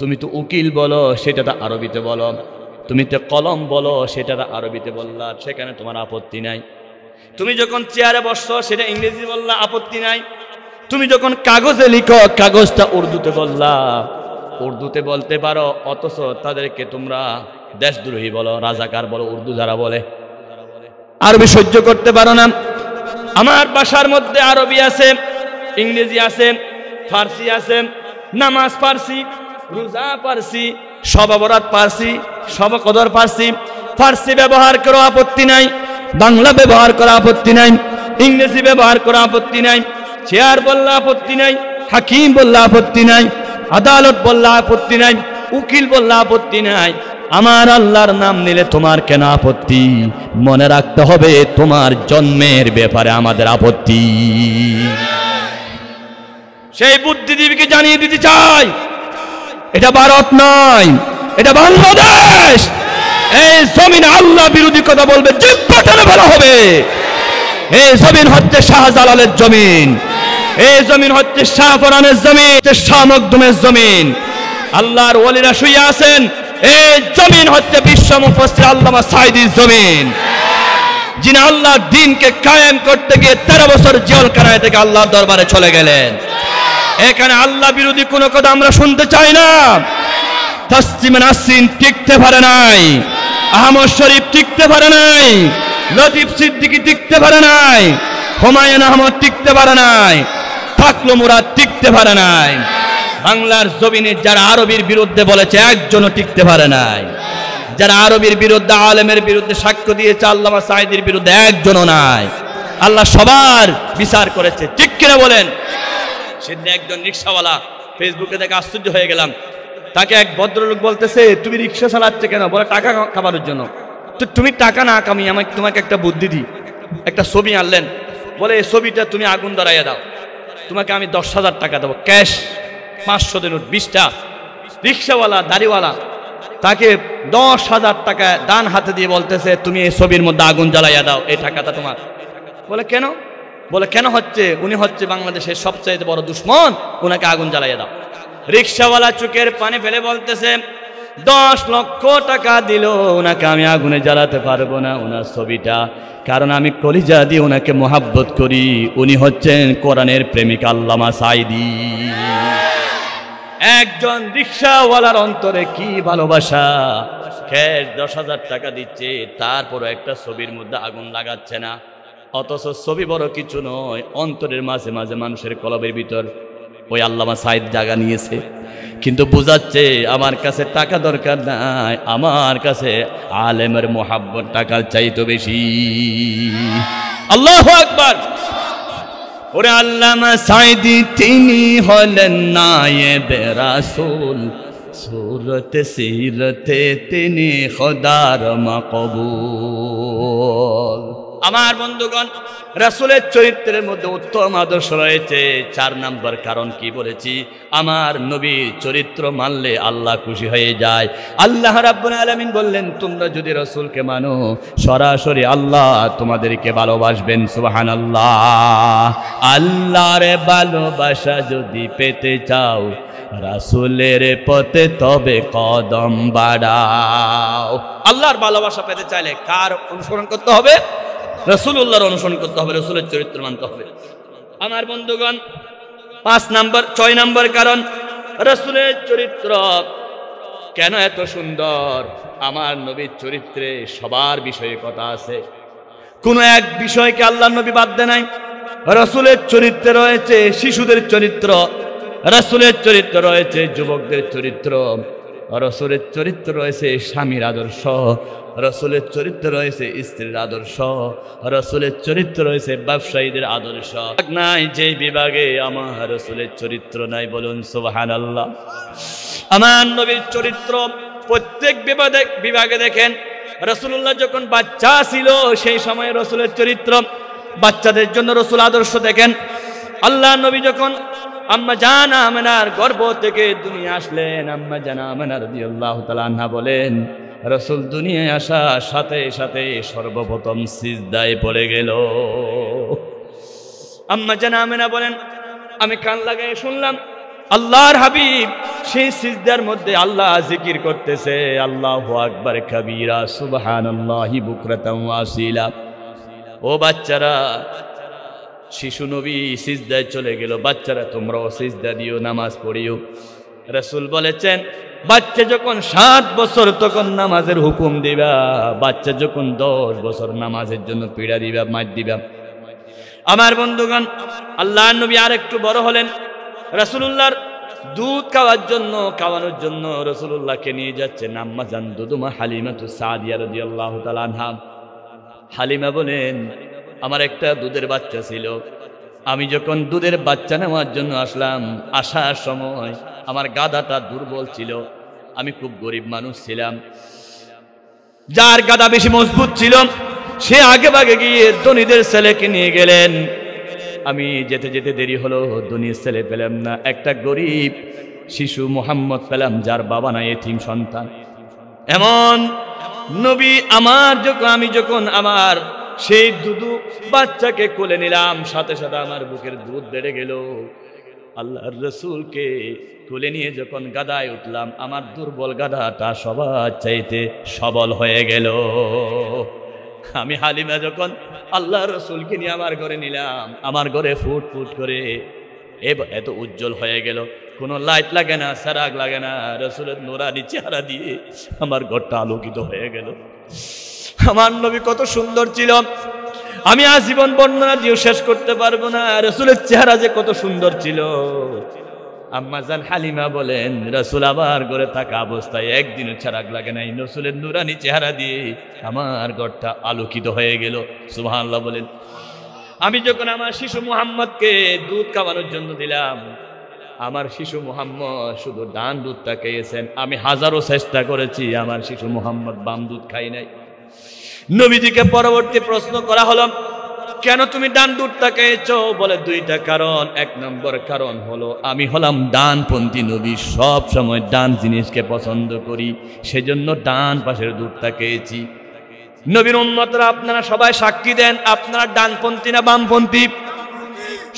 তুমি তো উকিল বলো, সেটা তো আরবিতে বলো। তুমি তো কলম বলো, সেটা তো আরবিতে বললা, সেখানে তোমার আপত্তি নাই। তুমি যখন চেয়ারে বসছো, সেটা ইংরেজি বললা, আপত্তি নাই। তুমি যখন কাগজে লিখো, কাগজটা উর্দুতে বললা, উর্দুতে বলতে পারো, অথচ তাদেরকে তোমরা দেশদ্রোহী বলো, রাজাকার বলো, উর্দু যারা বলে, আরবি সহ্য করতে পারো না। আমার ভাষার মধ্যে আরবি আছে, ইংরেজি আছে, ফার্সি আছে, নামাজ ফার্সি, রোজা ফার্সি, শবে বরাত ফার্সি, শবে কদর ফার্সি। ফার্সি ব্যবহার করো, আপত্তি নাই। বাংলা ব্যবহার করা আপত্তি নাই, ইংরেজি ব্যবহার করা আপত্তি নাই, চেয়ার বললে আপত্তি নাই, হাকিম বললে আপত্তি নাই, আদালত বললে আপত্তি নাই, উকিল বললে আপত্তি নাই, আমার আল্লাহর নাম নিলে তোমার কেন আপত্তি? মনে রাখতে হবে তোমার জন্মের ব্যাপারে আমাদের আপত্তি। সেই বুদ্ধিজীবীকে জানিয়ে দিতে চাই, এটা ভারত নয়, এটা বাংলাদেশ। এই জমিন আল্লাহ বিরোধী কথা বলবে জিহ্বা টেনে ফেলা হবে। এই জমিন হচ্ছে শাহজালালের জমিন, এই জমিন হচ্ছে শাহফরানের জমিন, শাহ মখদুমের জমিন। আল্লাহর ওলিরা শুয়ে আছেন, এই জমিন হচ্ছে বিশ্ব মুফাসসির আল্লামা সাঈদীর জমিন, যিনি আল্লাহর দ্বীনকে কায়েম করতে গিয়ে 13 বছর জেলখানায় থেকে আল্লাহর দরবারে চলে গেলেন। এখানে আল্লাহ বিরোধী কোনো কথা আমরা শুনতে চাই না। তাসলিমা নাসরিন টিকতে পারে নাই, আহমদ শরীফ টিকতে পারে নাই, লতিফ সিদ্দিকী টিকতে পারে নাই, হুমায়ুন আহমদ টিকতে পারে নাই, থাকলো মুরাদ টিকতে পারে নাই। বাংলার জমিনে যারা আরবির বিরুদ্ধে বলেছে একজনও টিকতে পারে নাই। যারা আরবির বিরুদ্ধে, আলেমের বিরুদ্ধে সাক্ষ্য দিয়েছে আল্লামা সাঈদীর বিরুদ্ধে একজনও নাই। আল্লাহ সবার বিচার করেছে, ঠিক কিনা বলেন? সেদিন একজন রিক্সাওয়ালা ফেসবুকে দেখে আশ্চর্য হয়ে গেলাম। তাকে এক ভদ্রলোক বলতেছে, তুমি রিক্সা চালাচ্ছে কেন? বলে টাকা কামানোর জন্য। তো তুমি টাকা না কামিয়ে আমাকে, তোমাকে একটা বুদ্ধি দিই। একটা ছবি আনলেন, বলে এই ছবিটা তুমি আগুন ধরাইয়া দাও, তোমাকে আমি 10,000 টাকা দেবো ক্যাশ, 500 নোট 20টা। রিক্সাওয়ালা দাড়িওয়ালা তাকে 10,000 টাকা দান হাতে দিয়ে বলতেছে, তুমি এই ছবির মধ্যে আগুন জ্বালাইয়া দাও, এই টাকাটা তোমার। বলে কেন? বলে কেন হচ্ছে, উনি হচ্ছে বাংলাদেশের সবচাইতে বড় দুশ্মন, ওনাকে আগুন জ্বালাইয়া দাও। রিক্সাওয়ালা চোখের পানি ফেলে বলতেছে, 10 লক্ষ টাকা দিল, ওনাকে আমি আগুনে জ্বালাতে পারবো না ওনার ছবিটা, কারণ আমি কলিজা দিয়ে ওনাকে মোহাব্বত করি। উনি হচ্ছেন কোরআনের প্রেমিক আল্লামা সাঈদী। একজন রিক্সাওয়ালার অন্তরে কি ভালোবাসা! ক্যাশ 10,000 টাকা দিচ্ছে, তারপরও একটা ছবির মধ্যে আগুন লাগাচ্ছে না। অথচ ছবি বড় কিছু নয়, অন্তরের মাঝে মাঝে মানুষের কলবের ভিতর ওই আল্লামা সাঈদ জায়গা নিয়েছে। কিন্তু বুঝাচ্ছে আমার কাছে টাকা দরকার নাই, আমার কাছে আলেমের মোহাব্বত টাকার চাইতে বেশি। আল্লাহু আকবার। ওরে আল্লামা সাঈদী তিনি হলেন নায়েবে রাসূল, সুরতে সিরতে তিনি খোদার মাকবুল। আমার বন্ধুগণ, রাসূলের চরিত্রের মধ্যে উত্তম আদর্শ রয়েছে। 4 নম্বর কারণ কি বলেছি? আমার নবীর চরিত্র মানলে আল্লাহ খুশি হয়ে যায়। আল্লাহ রাব্বুল আলামিন বললেন, তোমরা যদি রাসূলকে মানো সরাসরি আল্লাহ তোমাদেরকে ভালোবাসবেন। সুবহানাল্লাহ। আল্লাহর ভালোবাসা যদি পেতে চাও রাসূলের পথে তবে কদম বাড়াও। আল্লাহর ভালোবাসা পেতে চাইলে কার অনুসরণ করতে হবে? রাসূলুল্লাহর অনুসরণ করতে হবে, রাসূলের চরিত্র মানতে হবে। আমার বন্ধুগণ, 6 নম্বর কারণ, রাসূলের চরিত্র কেন এত সুন্দর? আমার নবীর চরিত্রে সবার বিষয়ে কথা আছে, কোনো এক বিষয়কে আল্লাহর নবী বাদ দেয় নাই। রাসূলের চরিত্রে রয়েছে শিশুদের চরিত্র, রাসূলের চরিত্র রয়েছে যুবকদের চরিত্র, রাসূলের চরিত্র রয়েছে স্বামীর আদর্শ, রাসূলের চরিত্র রয়েছে স্ত্রীর আদর্শ, রাসূলের চরিত্র রয়েছে ব্যবসায়ীদের আদর্শ। নাই যে বিভাগে আমার রাসূলের চরিত্র নাই, বলুন সুবহানাল্লাহ। আমার নবীর চরিত্র প্রত্যেক বিভাগে দেখেন। রাসূলুল্লাহ যখন বাচ্চা ছিল সেই সময় রাসূলের চরিত্র, বাচ্চাদের জন্য রাসূল আদর্শ দেখেন। আল্লাহ নবী যখন আম্মা জান আমেনার গর্ভ থেকে দুনিয়া আসলেন, আম্মা জান আমেনা রাদিয়াল্লাহু তাআলা আনহা বলেন, রাসূল দুনিয়ায় আসার সাথে সাথে সর্বপ্রথম সিজদায় পড়ে গেল। আম্মা জান আমেনা বলেন, আমি কান লাগায় শুনলাম আল্লাহর হাবিব সেই সিজদার মধ্যে আল্লাহ জিকির করতেছে, আল্লাহু আকবার কাবীরা, সুবহানাল্লাহি বুকরাতান ওয়া আসীলা। ও বাচ্চারা, শিশু নবী সিজদায় চলে গেল, বাচ্চারা তোমরাও সিজদা দিও, নামাজ পড়িও। রাসূল বলেছেন, বাচ্চা যখন 7 বছর তখন নামাজের হুকুম দিবা, বাচ্চা যখন 10 বছর নামাজের জন্য পীড়া দিবা, মার দিবা। আমার বন্ধুগণ, আল্লাহর নবী আর একটু বড় হলেন। রাসূলুল্লাহর দুধ খাওয়ানোর জন্য রাসূলুল্লাহকে নিয়ে যাচ্ছেন আম্মা জান দুদুমা হালিমাতু সাদিয়া রাদিয়াল্লাহু তাআলা আনহা। হালিমা বলেন, আমার একটা দুধের বাচ্চা ছিল, আমি যখন দুধের বাচ্চা নেওয়ার জন্য আসলাম, আসার সময় আমার গাধাটা দুর্বল ছিল, আমি খুব গরিব মানুষ ছিলাম। যার গাধা বেশি মজবুত ছিল সে আগে ভাগে গিয়ে ধনীদের ছেলেকে নিয়ে গেলেন। আমি যেতে যেতে দেরি হলো, ধনীর ছেলে পেলাম না, একটা গরিব শিশু মোহাম্মদ পেলাম, যার বাবা নাই, এতিম সন্তান। এমন নবী আমি যখন আমার সেই দুধু বাচ্চাকে কোলে নিলাম, সাথে সাথে আমার বুকের দুধ বেড়ে গেল। আল্লাহর রাসূলকে কোলে নিয়ে যখন গাদায় উঠলাম, আমার দুর্বল গাধাটা সবার চাইতে সবল হয়ে গেল। আমি হালিমা যখন আল্লাহর রাসূলকে নিয়ে আমার ঘরে নিলাম, আমার ঘরে ফুট ফুট করে এত উজ্জ্বল হয়ে গেল, কোনো লাইট লাগে না, সারাগ লাগে না, রাসূলের নূরানি চেহারা দিয়ে আমার ঘরটা আলোকিত হয়ে গেল। আমার নবী কত সুন্দর ছিল, আমি আজীবন বর্ণনা দিয়েও শেষ করতে পারবো না। রাসূলের চেহারা যে কত সুন্দর ছিল। আম্মা জান হালিমা বলেন, রাসূল আবার ঘরে থাকা অবস্থায় একদিনও চেরাগ লাগে নাই, রাসূলের নূরানি চেহারা দিয়ে আমার ঘরটা আলোকিত হয়ে গেল। সুবহানাল্লাহ বলেন। আমি যখন আমার শিশু মুহাম্মদকে দুধ খাওয়ানোর জন্য দিলাম, আমার শিশু মুহাম্মদ শুধু ডান দুধটা খেয়েছেন। আমি হাজারো চেষ্টা করেছি, আমার শিশু মুহাম্মদ বাম দুধ খাই নাই। নবীজিকে পরবর্তী প্রশ্ন করা হলো, কেন তুমি ডান দুধটা খেয়েছো? বলে দুইটা কারণ। এক নম্বর কারণ হলো আমি হলাম ডানপন্থী নবী, সব সময় ডান জিনিসকে পছন্দ করি, সেজন্য ডান পাশের দুধটা খেয়েছি। নবীর উম্মতরা আপনারা সবাই সাক্ষী দেন, আপনারা ডানপন্থী না বামপন্থী?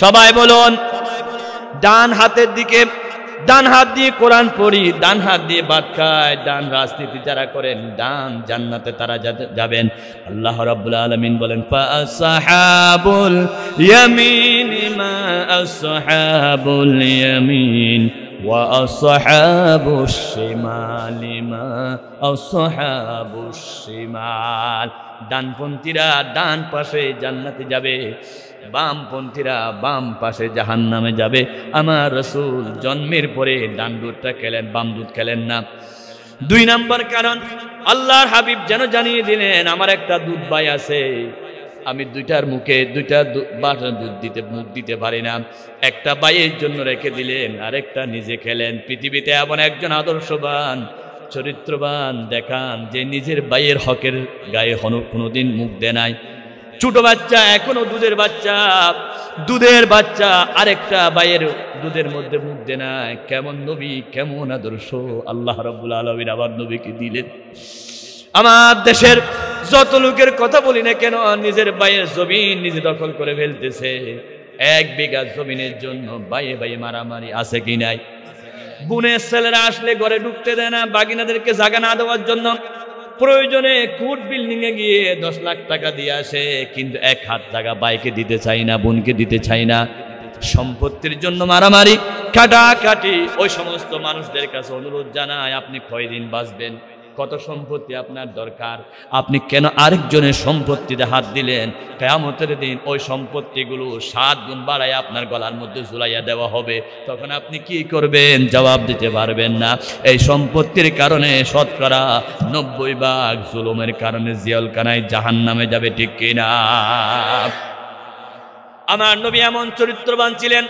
সবাই বলুন। ডান হাতের দিকে, ডান হাত দিয়ে কোরআন পড়ি, ডান হাত দিয়ে ভাত খায়, ডান রাজনীতি যারা করেন, ডান জান্নাতে তারা যাবেন। আল্লাহ রাব্বুল আলামিন বলেন, ফাআসহাবুল ইয়ামিন মা আসহাবুল ইয়ামিন ওয়া আসহাবুশ শিমালি মা আসহাবুশ শিমাল। ডানপন্থীরা ডান পাশে জান্নাতে যাবে, বামপন্থীরা বাম পাশে জাহান্নামে যাবে। আমার রাসূল জন্মের পরে ডান দুধটা খেলেন, বাম দুধ খেলেন না। দুই নাম্বার কারণ, আল্লাহর হাবিব যেন জানিয়ে দিলেন, আমার একটা দুধ ভাই আছে, আমি দুইটার মুখে দুইটা মুখ দিতে পারি না, একটা ভাইয়ের জন্য রেখে দিলেন, আরেকটা নিজে খেলেন। পৃথিবীতে এমন একজন আদর্শবান চরিত্রবান দেখান যে নিজের ভাইয়ের হকের গায়ে কোনোদিন মুখ দেয় নাই। ছোট বাচ্চা, এখনো দুধের বাচ্চা আরেকটা ভাইয়ের দুধের মধ্যে মুখ দেয় না। কেমন নবী, কেমন আদর্শ আল্লাহ রাব্বুল আলামিন আবার নবীকে দিলেন। আমার দেশের যত লোকের কথা বলি না কেন, নিজের ভাইয়ের জমিন নিজে দখল করে ফেলতেছে। 1 বিঘা জমিনের জন্য ভাইয়ে ভাইয়ে মারামারি আছে কি নাই? বোনের ছেলেরা আসলে ঘরে ঢুকতে দেয় না, বাগিনাদেরকে জায়গা না দেওয়ার জন্য। প্রয়োজনে কোর্ট বিল্ডিং এ গিয়ে 10 লাখ টাকা দিয়ে আসে, কিন্তু 1 হাত টাকা ভাইকে দিতে চাই না, বোনকে দিতে চাই না। সম্পত্তির জন্য মারামারি, কাটাকাটি। ওই সমস্ত মানুষদের কাছে অনুরোধ জানায়, আপনি কয়দিন বাঁচবেন, কত সম্পত্তি আপনার দরকার, আপনি কেন আরেকজনের সম্পত্তিতে হাত দিলেন? কিয়ামতের দিন ওই সম্পত্তিগুলো 7 গুণ বাড়ায় আপনার গলার মধ্যে ঝুলাইয়া দেওয়া হবে, তখন আপনি কি করবেন? জবাব দিতে পারবেন না। এই সম্পত্তির কারণে শতকরা 90 ভাগ জুলুমের কারণে জিয়ালখানায় জাহান্নামে যাবে, ঠিক কিনা? আমার নবী এমন চরিত্রবান ছিলেন।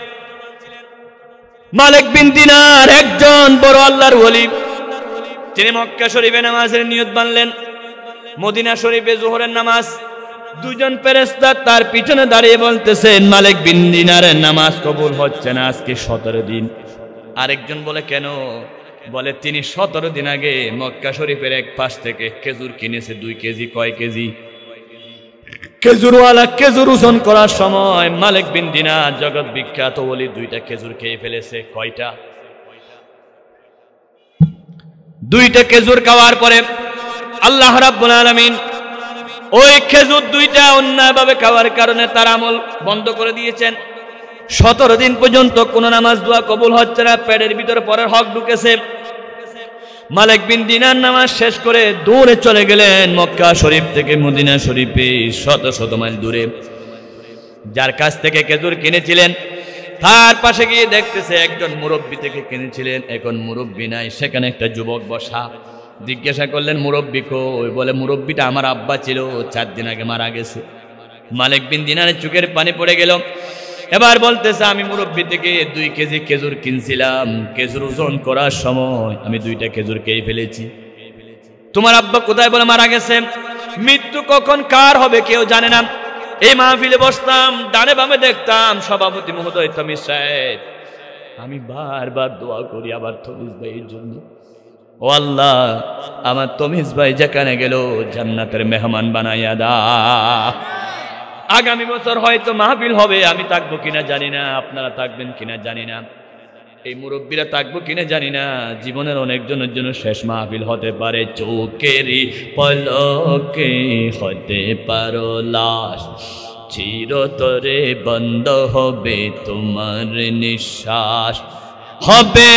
মালিক বিন দিনার একজন বড় আল্লাহর ওলি, তিনি মক্কা শরীফে নামাজের নিয়ত বানলেন। মদিনা শরীফে যোহরের নামাজ, 2 জন ফেরেশতা তার পিছনে দাঁড়িয়ে বলতেছেন, মালিক বিন দিনারের নামাজ কবুল হচ্ছে না আজকে 17 দিন। আরেকজন বলে, কেন? বলে, তিনি 17 দিন আগে মক্কা শরীফের এক পাশ থেকে খেজুর কিনেছে 2 কেজি। কয় কেজি? খেজুরওয়ালা খেজুর ওজন করার সময় মালিক বিন দিনার জগৎ বিখ্যাত ওলি 2টা খেজুর খেয়ে ফেলেছে। কয়টা? 2টা খেজুর খাওয়ার পরে আল্লাহ রাব্বুল আলামিন ওই খেজুর 2টা অন্যায়ভাবে খাওয়ার কারণে তার আমল বন্ধ করে দিয়েছেন। 17 দিন পর্যন্ত কোনো নামাজ দোয়া কবুল হচ্ছে না, পেটের ভিতরে পরের হক ঢুকেছে। মালিক বিন দিনার নামাজ শেষ করে দূরে চলে গেলেন, মক্কা শরীফ থেকে মদিনা শরীফে শত শত মাইল দূরে। যার কাছ থেকে খেজুর কিনেছিলেন তার পাশে গিয়ে দেখতেছে একজন মুরব্বী থেকে কিনেছিলেন, এখন মুরব্বী নাই, সেখানে একটা যুবক বসা। জিজ্ঞাসা করলেন, মুরব্বী কই? বলে, মুরব্বীটা আমার আব্বা ছিল, 4 দিন আগে মারা গেছে। মালিক বিন দিনারের চোখের পানি পড়ে গেল। এবার বলতেছে আমি মুরব্বি থেকে 2 কেজি খেজুর কিনছিলাম, খেজুর ওজন করার সময় আমি 2টা খেজুর খেয়ে ফেলেছি। তোমার আব্বা কোথায় বলে মারা গেছে? মৃত্যু কখন কার হবে কেউ জানে না। এই মাহফিলে বসতাম, ডানে বামে দেখতাম সভাপতি মহোদয় তমিজ সাহেব, আমি বারবার দোয়া করি আবার তমিজ ভাইয়ের জন্য, ও আল্লাহ আমার তমিজ ভাই যেখানে গেল জান্নাতের মেহমান বানাইয়া দাও। আগামী বছর হয়তো মাহফিল হবে, আমি থাকবো কিনা জানি না, আপনারা থাকবেন কিনা জানি না, এই মুরব্বীরা থাকবো কিনা জানি না। জীবনের অনেকজনের জন্য শেষ মাহফিল হতে পারে। চোখেরই পলকে হতে পারো লাশ, চিরতরে বন্ধ হবে তোমার নিঃশ্বাস, হবে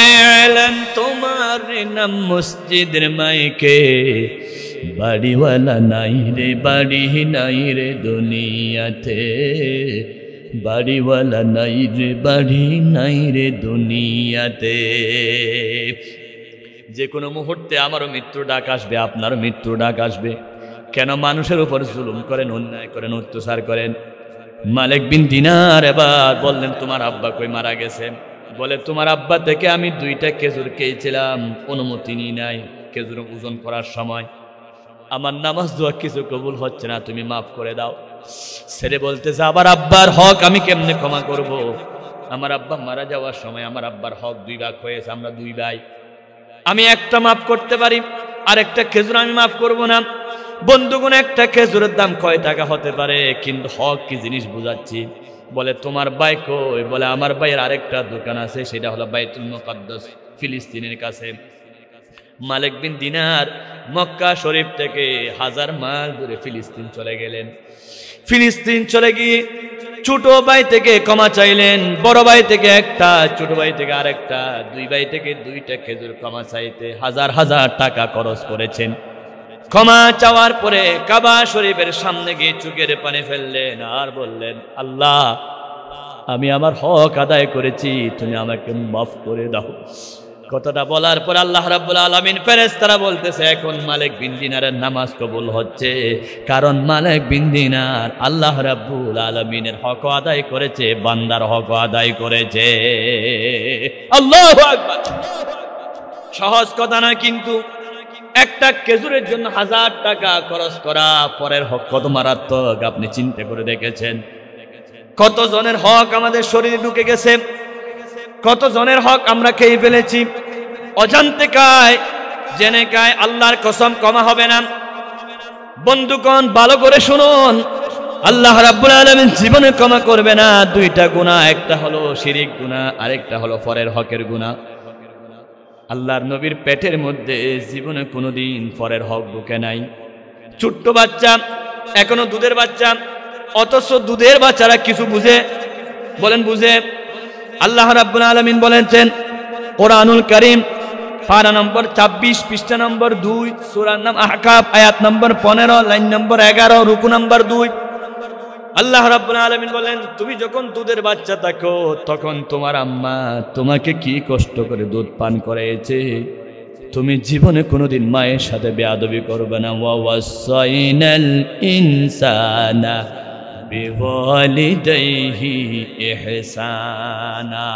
এলেন তোমার নাম মসজিদের মাইকে, বাড়িওয়ালা নাই রে বাড়ি নাই রে দুনিয়াতে, বাড়িওয়ালা নাই রে বাড়ি নাই রে দুনিয়াতে। যে কোনো মুহূর্তে আমারও মৃত্যুর ডাক আসবে, আপনারও মৃত্যুর ডাক আসবে। কেন মানুষের উপর জুলুম করেন, অন্যায় করেন, অত্যাচার করেন? মালিক বিন দিনার এবার বললেন তোমার আব্বা কই? মারা গেছে। বলে তোমার আব্বা থেকে আমি 2টা খেজুর খেয়েছিলাম, অনুমতি নিই নাই খেজুর ওজন করার সময়, আমার নামাজ দোয়া কিছু কবুল হচ্ছে না, তুমি মাফ করে দাও। ছেড়ে বলতেছে আবার আব্বার হক আমি কেমনে ক্ষমা করব? আমার আব্বা মারা যাওয়ার সময় আমার আব্বার হক 2 ভাগ হয়েছে, আমরা 2 ভাই, আমি একটা মাফ করতে পারি, আর একটা খেজুর আমি মাফ করব না। বন্ধুগণ একটা খেজুরের দাম কয় টাকা হতে পারে, কিন্তু হক কি জিনিস বুঝাচ্ছি। বলে তোমার ভাই কই? বলে আমার ভাইয়ের আরেকটা দোকান আছে, সেটা হলো বাইতুল মুকাদ্দাস ফিলিস্তিনের কাছে। মালিক বিন দিনার মক্কা শরীফ থেকে 1000 মাইল দূরে ফিলিস্তিন চলে গেলেন। ফিলিস্তিন চলে গিয়ে ছোট ভাই থেকে ক্ষমা চাইলেন, বড় ভাই থেকে একটা, ছোট ভাই থেকে আরেকটা, 2 ভাই থেকে 2টা খেজুর ক্ষমা চাইতে হাজার হাজার টাকা খরচ করেছেন। ক্ষমা চাওয়ার পরে কাবা শরীফের সামনে গিয়ে চোখের পানি ফেললেন আর বললেন আল্লাহ আমি আমার হক আদায় করেছি, তুমি আমাকে মাফ করে দাও। কথাটা বলার পর আল্লাহ রাব্বুল আলামিন ফেরেশতারা বলতেছে এখন মালিক বিন দিনারের নামাজ কবুল হচ্ছে, কারণ মালিক বিন দিনার আল্লাহ রাব্বুল আলামিনের হক আদায় করেছে, বান্দার হক আদায় করেছে। আল্লাহু আকবার। সহজ কথা না, কিন্তু একটা খেজুরের জন্য 1000 টাকা খরচ করা, পরের হক কত মারাত্মক আপনি চিন্তা করে দেখেছেন? কত জনের হক আমাদের শরীরে ঢুকে গেছে, কত জনের হক আমরা খেয়ে ফেলেছি অজান্তে, কায় জেনে কায়। আল্লাহর কসম ক্ষমা হবে না। বন্ধুগণ ভালো করে শুনুন, আল্লাহ রাব্বুল আলামিন জীবনে ক্ষমা করবে না 2টা গুনাহ, একটা হলো শিরিক গুনাহ, আরেকটা হলো পরের হকের গুনাহ। আল্লাহর নবীর পেটের মধ্যে জীবনে কোনোদিন পরের হক ঢুকে নাই। ছোট্ট বাচ্চা, এখনো দুধের বাচ্চা, অথচ দুধের বাচ্চারা কিছু বুঝে? বলেন বুঝে? আল্লাহ রাব্বুল আলামিন বলেছেন কোরআনুল কারীম পারা নম্বর 26 পৃষ্ঠা নম্বর 2 সূরার নাম আহকাফ আয়াত নম্বর 15 লাইন নম্বর 11 রুকু নম্বর 2। আল্লাহ রাব্বুল আলামিন বলেন তুমি যখন দুধের বাচ্চা থাকো তখন তোমার আম্মা তোমাকে কি কষ্ট করে দুধ পান করাইছে, তুমি জীবনে কোনোদিন মায়ের সাথে বেয়াদবি করবে না। ওয়া ওয়াসাইনাল ইনসানা বিওয়ালিদাইহি ইহসানা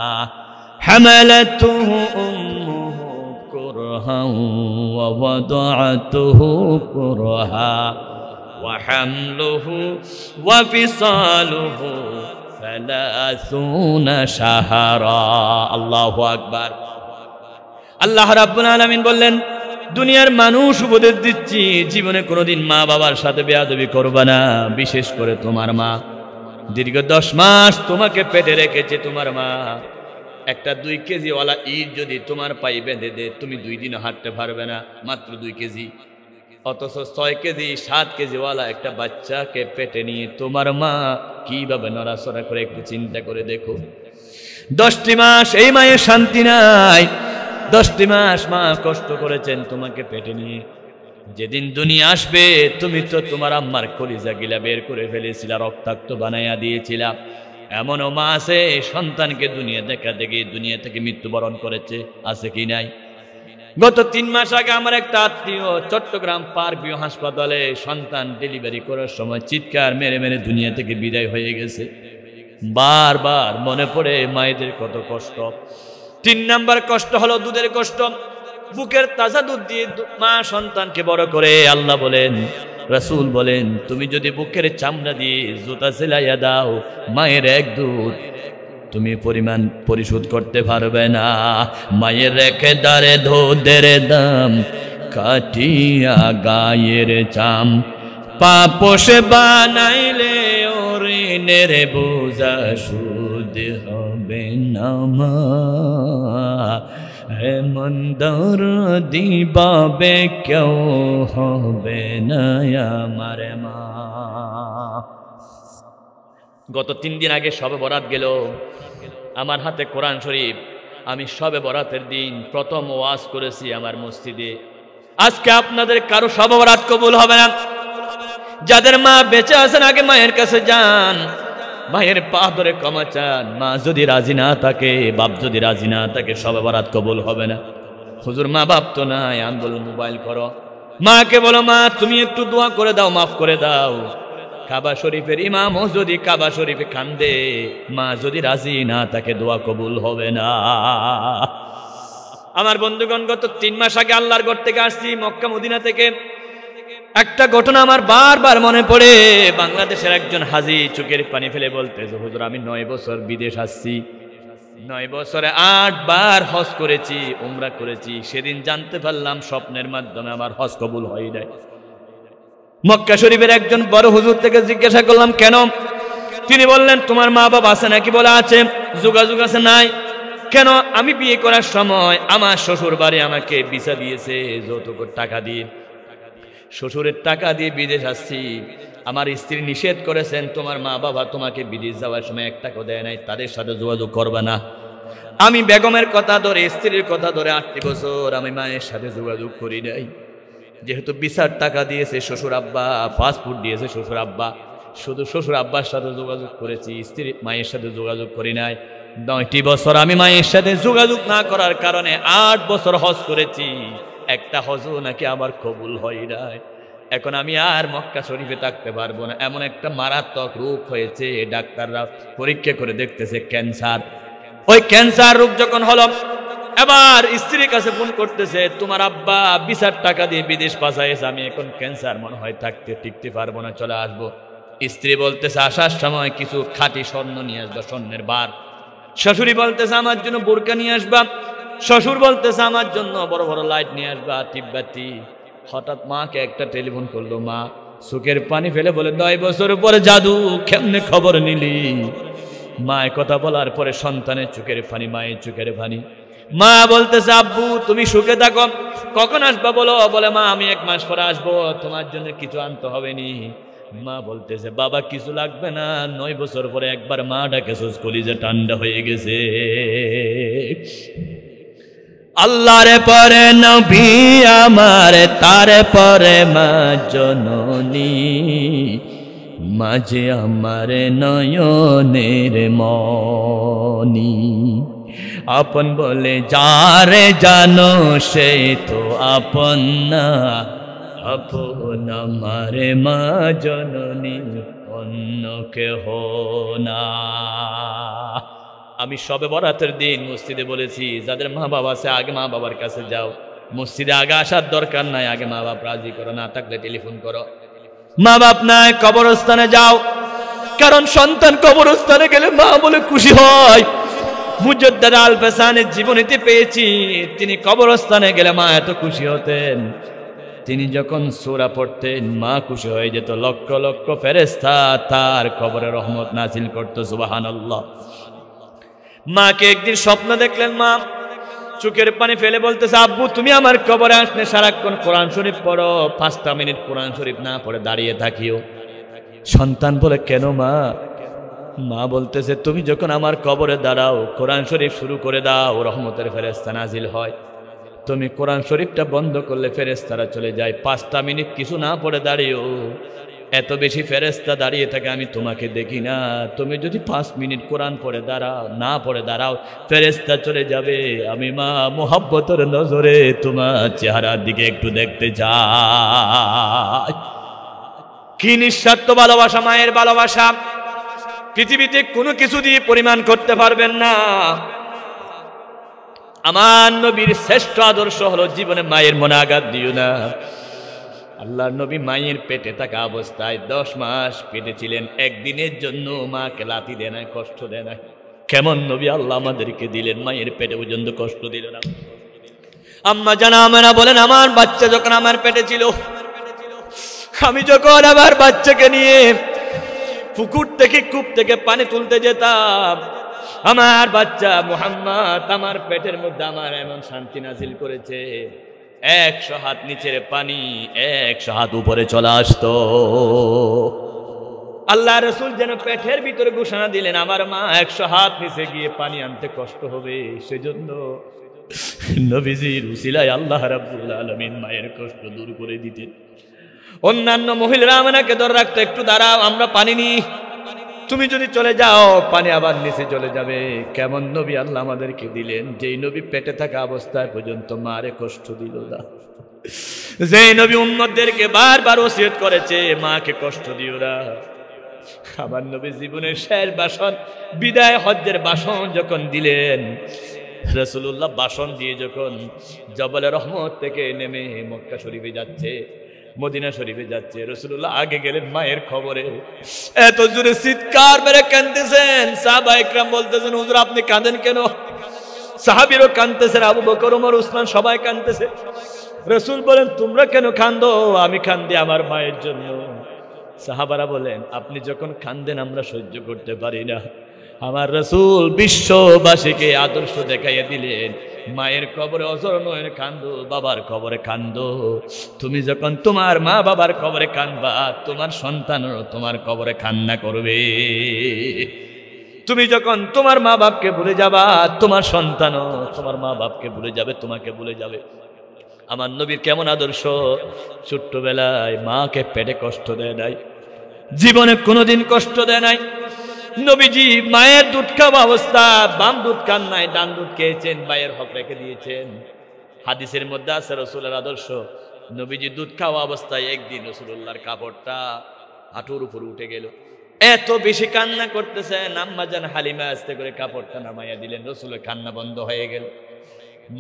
হামালাতুহু উম্মুহু কুরহান ওয়া ওয়াদাআতুহু কুরহা ওয়া হামলুহু ওয়া ফিসালুহু 30 শাহরা। আল্লাহু আকবার। আল্লাহ রাব্বুল আলামিন বললেন দুনিয়ার মানুষ উপদেশ দিচ্ছি জীবনে কোনোদিন মা বাবার সাথে বেয়াদবি করবে না, বিশেষ করে তোমার মা। দীর্ঘ 10 মাস তোমাকে পেটে রেখেছে তোমার মা। একটা 2 কেজি ওয়ালা ইট যদি তোমার পায়ে বেঁধে দে তুমি 2 দিনও হাঁটতে পারবে না, মাত্র 2 কেজি। অথচ 6 কেজি 7 কেজি ওয়ালা একটা বাচ্চাকে পেটে নিয়ে তোমার মা কিভাবে নড়াচড়া করে একটু চিন্তা করে দেখো। 10টি মাস এই মায়ের শান্তি নাই, 10টি মাস মা কষ্ট করেছেন তোমাকে পেটে নিয়ে। যেদিন দুনিয়া আসবে তুমি তো তোমার আম্মার কলিজা গিলা বের করে ফেলেছিলা, রক্তাক্ত বানাইয়া দিয়েছিলা। এমনও মা আছে সন্তানকে দুনিয়া দেখা দেখে দুনিয়া থেকে মৃত্যুবরণ করেছে, আছে কি নাই? গত 3 মাস আগে আমার একটা আত্মীয় চট্টগ্রাম পারভিউ হাসপাতালে সন্তান ডেলিভারি করার সময় চিৎকার মেরে মেরে দুনিয়া থেকে বিদায় হয়ে গেছে। বারবার মনে পড়ে মায়েদের কত কষ্ট। 3 নাম্বার কষ্ট হলো দুধের কষ্ট। বুকের তাজা দুধ দিয়ে মা সন্তানকে বড় করে। আল্লাহ বলেন, রাসূল বলেন, তুমি যদি বুকের চামড়া দিয়ে জুতা সেলাইয়া দাও, মায়ের এক দুধ তুমি পরিমাণ পরিশোধ করতে পারবে না। মায়ের রেখে দারে দুধের দাম, কাটিয়া গায়ের চাম, পাপোশ বানাইলে ঋণের বোঝা সুদ হবে না মা। এমন দরদি বাবে কেউ হবে না আমার মা। গত 3 দিন আগে শবে বরাত গেল, আমার হাতে কোরআন শরীফ। আমি শবে বরাতের দিন প্রথম ওয়াজ করেছি আমার মসজিদে। আজকে আপনাদের কারো শবে বরাত কবুল হবে না। যাদের মা বেঁচে আছেন আগে মায়ের কাছে যান, মায়ের পা ধরে ক্ষমা চান। মা যদি রাজি না থাকে, বাপ যদি রাজি না থাকে, শবে বরাত কবুল হবে না। হুজুর মা বাপ তো নাই, আন্দোলন মোবাইল করো, মাকে বলো মা তুমি একটু দোয়া করে দাও, মাফ করে দাও। কাবা শরীফের ইমামও যদি কাবা শরীফে কান্দে, মা যদি রাজি না থাকে, দোয়া কবুল হবে না। আমার বন্ধুগণ, গত 3 মাস আগে আল্লাহর ঘর থেকে আসছি, মক্কা মদিনা থেকে। একটা ঘটনা আমার বারবার মনে পড়ে। বাংলাদেশের একজন হাজী চোখের পানি ফেলে বলতেছে, হুজুর আমি 9 বছর বিদেশ আসছি, 9 বছরে 8 বার হজ করেছি, উমরা করেছি। সেদিন জানতে পারলাম স্বপ্নের মাধ্যমে আমার হজ কবুল হয় নাই। মক্কা শরীফের একজন বড় হুজুর থেকে জিজ্ঞাসা করলাম কেন? তিনি বললেন, তোমার মা বাবা আছে নাকি? বলে আছে। যোগাযোগ আছে? নাই। কেন? আমি বিয়ে করার সময় আমার শ্বশুর বাড়ি আমাকে ভিসা দিয়েছে যৌতুক টাকা দিয়ে, শ্বশুরের টাকা দিয়ে বিদেশ আসছি। আমার স্ত্রী নিষেধ করেছেন, তোমার মা বাবা তোমাকে বিদেশ যাওয়ার সময় 1 টাকা দেয় নাই, তাদের সাথে যোগাযোগ করবে না। আমি বেগমের কথা ধরে, স্ত্রীর কথা ধরে 8 বছর আমি মায়ের সাথে যোগাযোগ করি নাই। যেহেতু ভিসার টাকা দিয়েছে শ্বশুর আব্বা, পাসপোর্ট দিয়েছে শ্বশুর আব্বা, শুধু শ্বশুর আব্বার সাথে যোগাযোগ করেছি, স্ত্রী মায়ের সাথে যোগাযোগ করি নাই। 9টি বছর আমি মায়ের সাথে যোগাযোগ না করার কারণে 8 বছর হজ করেছি, একটা হজও নাকি আমার কবুল হয় নাই। এখন আমি আর মক্কা শরীফে থাকতে পারবো না। এমন একটা মারাত্মক রোগ হয়েছে, ডাক্তাররা পরীক্ষা করে দেখতেছে ক্যান্সার। ওই ক্যান্সার রোগ যখন হলো, এবার স্ত্রীর কাছে ফোন করতেছে, তোমার আব্বা ভিসার টাকা দিয়ে বিদেশ পাঠাইছে, আমি এখন ক্যান্সার মনে হয় টিকতে পারবো না, চলে আসবো। স্ত্রী বলতেছে আসার সময় কিছু খাঁটি স্বর্ণ নিয়ে আসবা, স্বর্ণের বার। শাশুড়ি বলতেছে আমার জন্য বোরকা নিয়ে আসবা। শ্বশুর বলতেছে আমার জন্য বড় বড় লাইট নিয়ে আসবা, টিপবাতি। হঠাৎ মাকে একটা টেলিফোন করলো, মা চোখের পানি ফেলে বলে, 9 বছর পরে জাদু, কেমনে খবর নিলি? মায়ের কথা বলার পরে সন্তানের চোখের পানি, মায়ের চোখের পানি। মা বলতেছে আব্বু তুমি সুখে থাকো, কখন আসবা বলো? বলে মা আমি 1 মাস পরে আসবো, তোমার জন্য কিছু আনতে হবে নি। মা বলতেছে বাবা কিছু লাগবে না। 9 বছর পরে একবার মা ডাকে, কলিজা ঠান্ডা হয়ে গেছে। আল্লাহর পরে নবী আমার, তারে পরে মা জননী, মাঝে আমার নয়নের মনি। আপন বলে যারে জানো সে তো আপন না, আপন আমার মা জননী, অন্য কেহ না। আমি শবে বরাতের দিন মসজিদে বলেছি, যাদের মা বাবা আছে আগে মা বাবার কাছে যাও। মসজিদে আগে আসার দরকার নাই, আগে মা বাপ রাজি করো, না থাকলে টেলিফোন করো। মা বাপ নাই কবরস্থানে যাও, কারণ সন্তান কবরস্থানে গেলে মা বলে খুশি হয়। মুজাদ্দিদ আল-ফাসানের জীবনীতে পেয়েছি, তিনি কবরস্থানে গেলে মা এত খুশি হতেন। তিনি যখন সূরা পড়তেন মা খুশি হয়ে যেত, লক্ষ লক্ষ ফেরেশতা তার কবরে রহমত নাজিল করত। সুবহানাল্লাহ। মাকে একদিন স্বপ্ন দেখলেন, মা চোখের পানি ফেলে বলতেছে আব্বু তুমি আমার কবরে আসলে সারাক্ষণ কোরআন শরীফ পড়ো, 5টা মিনিট কোরআন শরীফ না পড়ে দাঁড়িয়ে থাকিও। সন্তান বলে কেন মা? মা বলতেছে তুমি যখন আমার কবরে দাঁড়াও কোরআন শরীফ শুরু করে দাও, রহমতের ফেরেশতা নাজিল হয়। তুমি কোরআন শরীফটা বন্ধ করলে ফেরেশতারা চলে যায়। 5টা মিনিট কিছু না পড়ে দাঁড়িয়েও এত বেশি ফেরেশতা দাঁড়িয়ে থাকে আমি তোমাকে দেখি না। তুমি যদি 5 মিনিট কোরআন পড়ে দাঁড়াও, না পড়ে দাঁড়াও, ফেরেশতা চলে যাবে। আমি মা মোহাব্বতের নজরে তোমার চেহারার দিকে একটু দেখতে চাই। কি নিঃস্বার্থ ভালোবাসা, মায়ের ভালোবাসা। পৃথিবীতে কোনো কিছু দিয়ে পরিমাণ করতে পারবেন না। আমার নবীর শ্রেষ্ঠ আদর্শ হলো জীবনে মায়ের মনে আঘাত দিও না। আল্লাহর নবী মায়ের পেটে থাকা অবস্থায় 10 মাস পেটে ছিলেন, একদিনের জন্য মাকে লাথি দেয় না, কষ্ট দেয় না। কেমন নবী আল্লাহ আমাদেরকে দিলেন, মায়ের পেটে পর্যন্ত কষ্ট দিল না। আম্মা জানা আমেনা বলেন, আমার বাচ্চা যখন আমার পেটে ছিল, আমি যখন আমার বাচ্চাকে নিয়ে পুকুর থেকে কূপ থেকে পানি তুলতে যেতাম, আমার বাচ্চা মুহাম্মদ আমার পেটের মধ্যে আমার এমন শান্তি নাজিল করেছে, 100 হাত নিচের পানি 100 হাত উপরে চলে আসতো। আল্লাহ রাসূল যেন পেটের ভিতরে ঘোষণা দিলেন, আমার মা 100 হাত নিচে গিয়ে পানি আনতে কষ্ট হবে, সেজন্য নবীজির উসিলায় আল্লাহ রাব্বুল আলামিন মায়ের কষ্ট দূর করে দিতেন। অন্যান্য মহিলারা আমাকে ধরে রাখতো, একটু দাঁড়াও আমরা পানি নিই, তুমি যদি চলে যাও পানি আবার নিচে চলে যাবে। কেমন নবী আল্লাহ আমাদেরকে দিলেন, যেই নবী পেটে থাকা অবস্থায় পর্যন্ত মারে কষ্ট দিল না, যেই নবী উম্মতদেরকে বারবার ওসিয়ত করেছে মাকে কষ্ট দিও না। আমার নবী জীবনের শেষ ভাষণ, বিদায় হজ্জের ভাষণ যখন দিলেন, রাসূলুল্লাহ ভাষণ দিয়ে যখন জবলে রহমত থেকে নেমে মক্কা শরীফে যাচ্ছে, মদিনা শরীফে যাচ্ছে, রাসূলুল্লাহ আগে গেলেন মায়ের খবরে, এত জোরে চিৎকার মেরে কাঁদতেছেন। সাহাবায়ে ইকরাম বলতেছেন, হুজুর আপনি কাঁদেন কেন? সাহাবীরও কাঁদতেছেন, আবু বকর, ওমর, উসমান সবাই কাঁদতেছে। রাসূল বলেন, তোমরা কেন কাঁদো? আমি কাঁদি আমার মায়ের জন্য। সাহাবারা বলেন, আপনি যখন কাঁদেন আমরা সহ্য করতে পারি না। আমার রাসূল বিশ্ববাসীকে আদর্শ দেখাইয়া দিলেন, মায়ের কবরে অজর নয় কান্দো, বাবার কবরে কান্দো। তুমি যখন তোমার মা বাবার কবরে কান্দবা, তোমার সন্তানও তোমার কবরে কান্না করবে। তুমি যখন তোমার মা বাপকে ভুলে যাবা, তোমার সন্তানও তোমার মা বাপকে ভুলে যাবে, তোমাকে ভুলে যাবে। আমার নবীর কেমন আদর্শ, ছোট্টবেলায় মাকে পেটে কষ্ট দেয় নাই, জীবনে কোনোদিন কষ্ট দেয় নাই। নবীজি মায়ের দুধ খাওয়া অবস্থা, বাম দুধ খান নাই, ডান দুধ খেয়েছেন, মায়ের হক রেখে দিয়েছেন। হাদিসের মধ্যে আছে রাসূলের আদর্শ, নবীজি দুধ খাওয়া অবস্থায় একদিন রাসূলুল্লাহর কাপড়টা হাঁটুর উপর উঠে গেল, এত বেশি কান্না করতেছেন, আম্মা জান হালিমা আস্তে করে কাপড়টা নামাইয়া দিলেন, রাসূলের কান্না বন্ধ হয়ে গেল।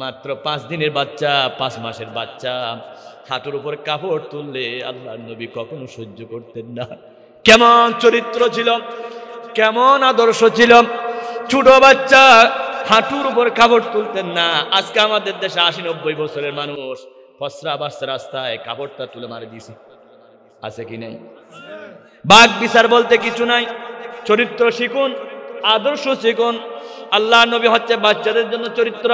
মাত্র 5 দিনের বাচ্চা, 5 মাসের বাচ্চা হাঁটুর উপর কাপড় তুললে আল্লাহর নবী কখনো সহ্য করতেন না। কেমন চরিত্র ছিল, কেমন আদর্শ ছিল, ছোট বাচ্চা হাঁটুর উপর কাপড় তুলতেন না। আজকে আমাদের দেশে 80-90 বছরের মানুষ ফসরা বাসছে রাস্তায়, কাপড়টা তুলে মারে দিয়েছে, আছে কি নাই? বাঘ বিচার বলতে কিছু নাই। চরিত্র শিখুন, আদর্শ শিখুন। আল্লাহ নবী হচ্ছে বাচ্চাদের জন্য চরিত্র,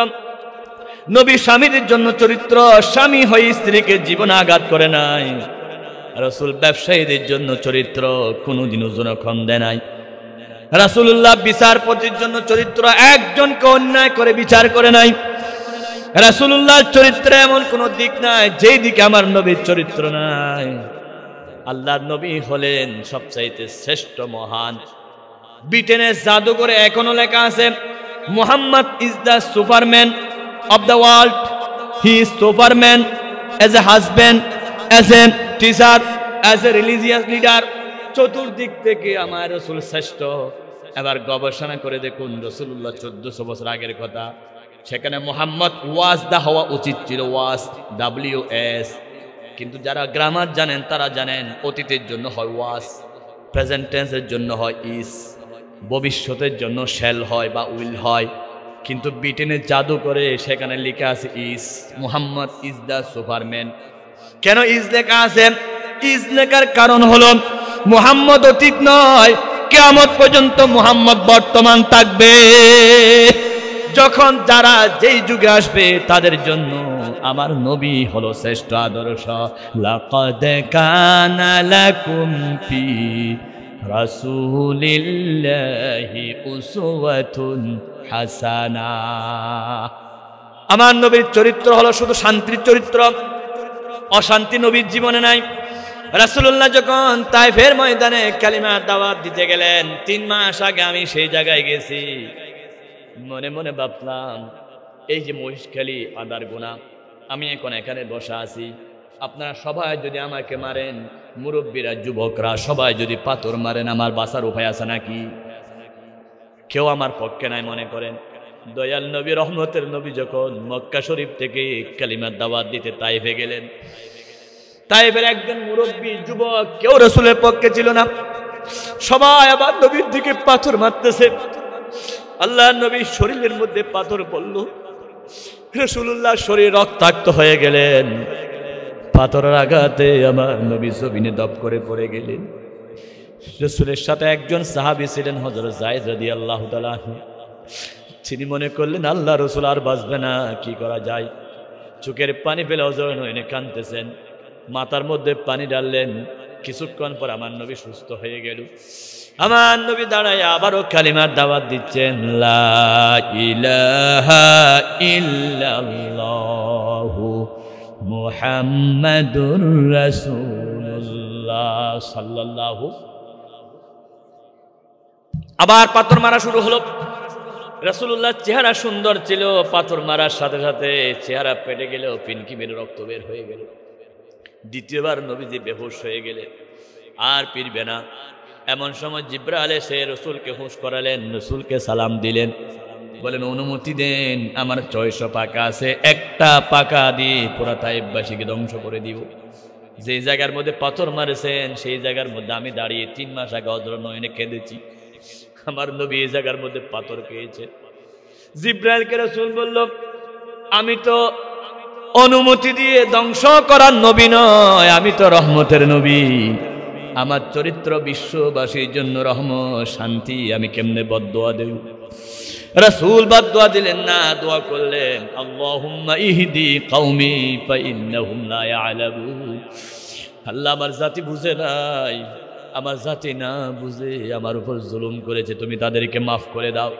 নবী স্বামীদের জন্য চরিত্র। স্বামী হয়ে স্ত্রীকে জীবনে আঘাত করে নাই। রাসূল ব্যবসায়ীদের জন্য চরিত্র, কোনোদিনও জনক্ষণ দেয় নাই। রাসূলুল্লাহ বিচারপতির জন্য চরিত্র, একজনকে অন্যায় করে বিচার করে নাই। রাসূলুল্লাহর চরিত্রে এমন কোন দিক নাই যেই দিকে আমার নবীর চরিত্র নাই। আল্লাহর নবী হলেন সবচাইতে শ্রেষ্ঠ মহান। ব্রিটেনের জাদুঘরে এখনো লেখা আছে, Muhammad is the Superman of the world. He is Superman as a husband, as a teacher, as a religious leader. চতুর্দিক থেকে আমার রাসূল শ্রেষ্ঠ। এবার গবেষণা করে দেখুন রাসূলুল্লাহ 1400 বছর আগের কথা, সেখানে মুহাম্মদ ওয়াজ দা হওয়া উচিত ছিল, ওয়াজ WS। কিন্তু যারা গ্রামার জানেন তারা জানেন অতীতের জন্য হয় ওয়াজ, প্রেজেন্ট টেন্সের জন্য হয় ইজ, ভবিষ্যতের জন্য শ্যাল হয় বা উইল হয়। কিন্তু ব্রিটেনের জাদু করে সেখানে লেখা আছে is. Muhammad is the Superman. কেন ইজ লেখা আছে? ইজ লেখার কারণ হলো মুহাম্মদ অতীত নয়, কিয়ামত পর্যন্ত মুহাম্মদ বর্তমান থাকবে। যখন যারা যেই যুগে আসবে তাদের জন্য আমার নবী হলো শ্রেষ্ঠ আদর্শ। লাকাদ কানা লাকুম ফি রাসূলিল্লাহি উসওয়াতুন হাসানা। আমার নবীর চরিত্র হলো শুধু শান্তির চরিত্র, অশান্তি নবীর জীবনে নাই। রাসূলুল্লাহ যখন তায়েফের ময়দানে কালিমার দাওয়াত দিতে গেলেন, 3 মাস আগে আমি সেই জায়গায় গেছি। মনে মনে ভাবলাম, এই যে মহিষখালী আদারগোনা, আমি এখন এখানে বসা আছি, আপনারা সবাই যদি আমাকে মারেন, মুরব্বীরা যুবকরা সবাই যদি পাথর মারেন, আমার বাঁচার উপায় আছে নাকি? কেউ আমার পক্ষে নাই মনে করেন। দয়াল নবী, রহমতের নবী যখন মক্কা শরীফ থেকে কালিমার দাওয়াত দিতে তাইফে গেলেন, তাইফের একজন মুরব্বী যুবক, কেউ রাসূলের পক্ষে ছিল না, সবাই আবার নবীর দিকে পাথর মারতেছে। আল্লাহর নবী শরীরের মধ্যে পাথর পড়ল, রাসূলুল্লাহ শরীর রক্তাক্ত হয়ে গেলেন। পাথরের আঘাতে আমার নবী জমিনে দপ করে পড়ে গেলেন। রাসূলের সাথে একজন সাহাবী ছিলেন হযরত যায়েদ রাদিয়াল্লাহু তাআলা। তিনি মনে করলেন আল্লাহ রাসূল আর বাঁচবে না, কি করা যায়। চোখের পানি ফেলে হযরত নয়নে কাঁদতেছেন, মাথার মধ্যে পানি ঢাললেন। কিছুক্ষণ পর আমার নবী সুস্থ হয়ে গেল। আমার নবী দাঁড়ায় আবারও কালিমার দাওয়াত দিচ্ছেন, লা ইলাহা ইল্লাল্লাহু মুহাম্মাদুর রাসূলুল্লাহ সাল্লাল্লাহু। আবার পাথর মারা শুরু হলো। রাসূলুল্লাহ চেহারা সুন্দর ছিল, পাথর মারার সাথে সাথে চেহারা পেটে গেল, পিনকি মেরে রক্ত বের হয়ে গেল। দ্বিতীয়বার নবীজি বেহুশ হয়ে গেলেন, আর ফিরবে না। এমন সময় জিব্রাইল এসে রাসূলকে হুঁশ করালেন, রাসূলকে সালাম দিলেন, বলেন অনুমতি দেন, আমার 600 পাকা আছে, একটা পাকা দিয়ে পুরা তাইফবাসীকে ধ্বংস করে দিব। যে জায়গার মধ্যে পাথর মারেছেন সেই জায়গার মধ্যে আমি দাঁড়িয়ে 3 মাস আগে হযরত নয়নে কেঁদেছি। আমার নবী এই জায়গার মধ্যে পাথর খেয়েছে। জিব্রাইলকে রাসূল বলল, আমি তো অনুমতি দিয়ে ধ্বংস করার নবী নয়, আমি তো রহমতের নবী। আমার চরিত্র বিশ্ববাসীর জন্য রহমত, শান্তি, আমি কেমনে বদদুয়া দেব? রাসূল বদদুয়া দিলেন না, দোয়া করলেন, আল্লাহুম্মা ইহদি কওমি ফাইন্নাহুম লা ইয়ালামুন। আল্লাহ আমার জাতি বুঝে নাই, আমার জাতি না বুঝে আমার উপর জুলুম করেছে, তুমি তাদেরকে মাফ করে দাও।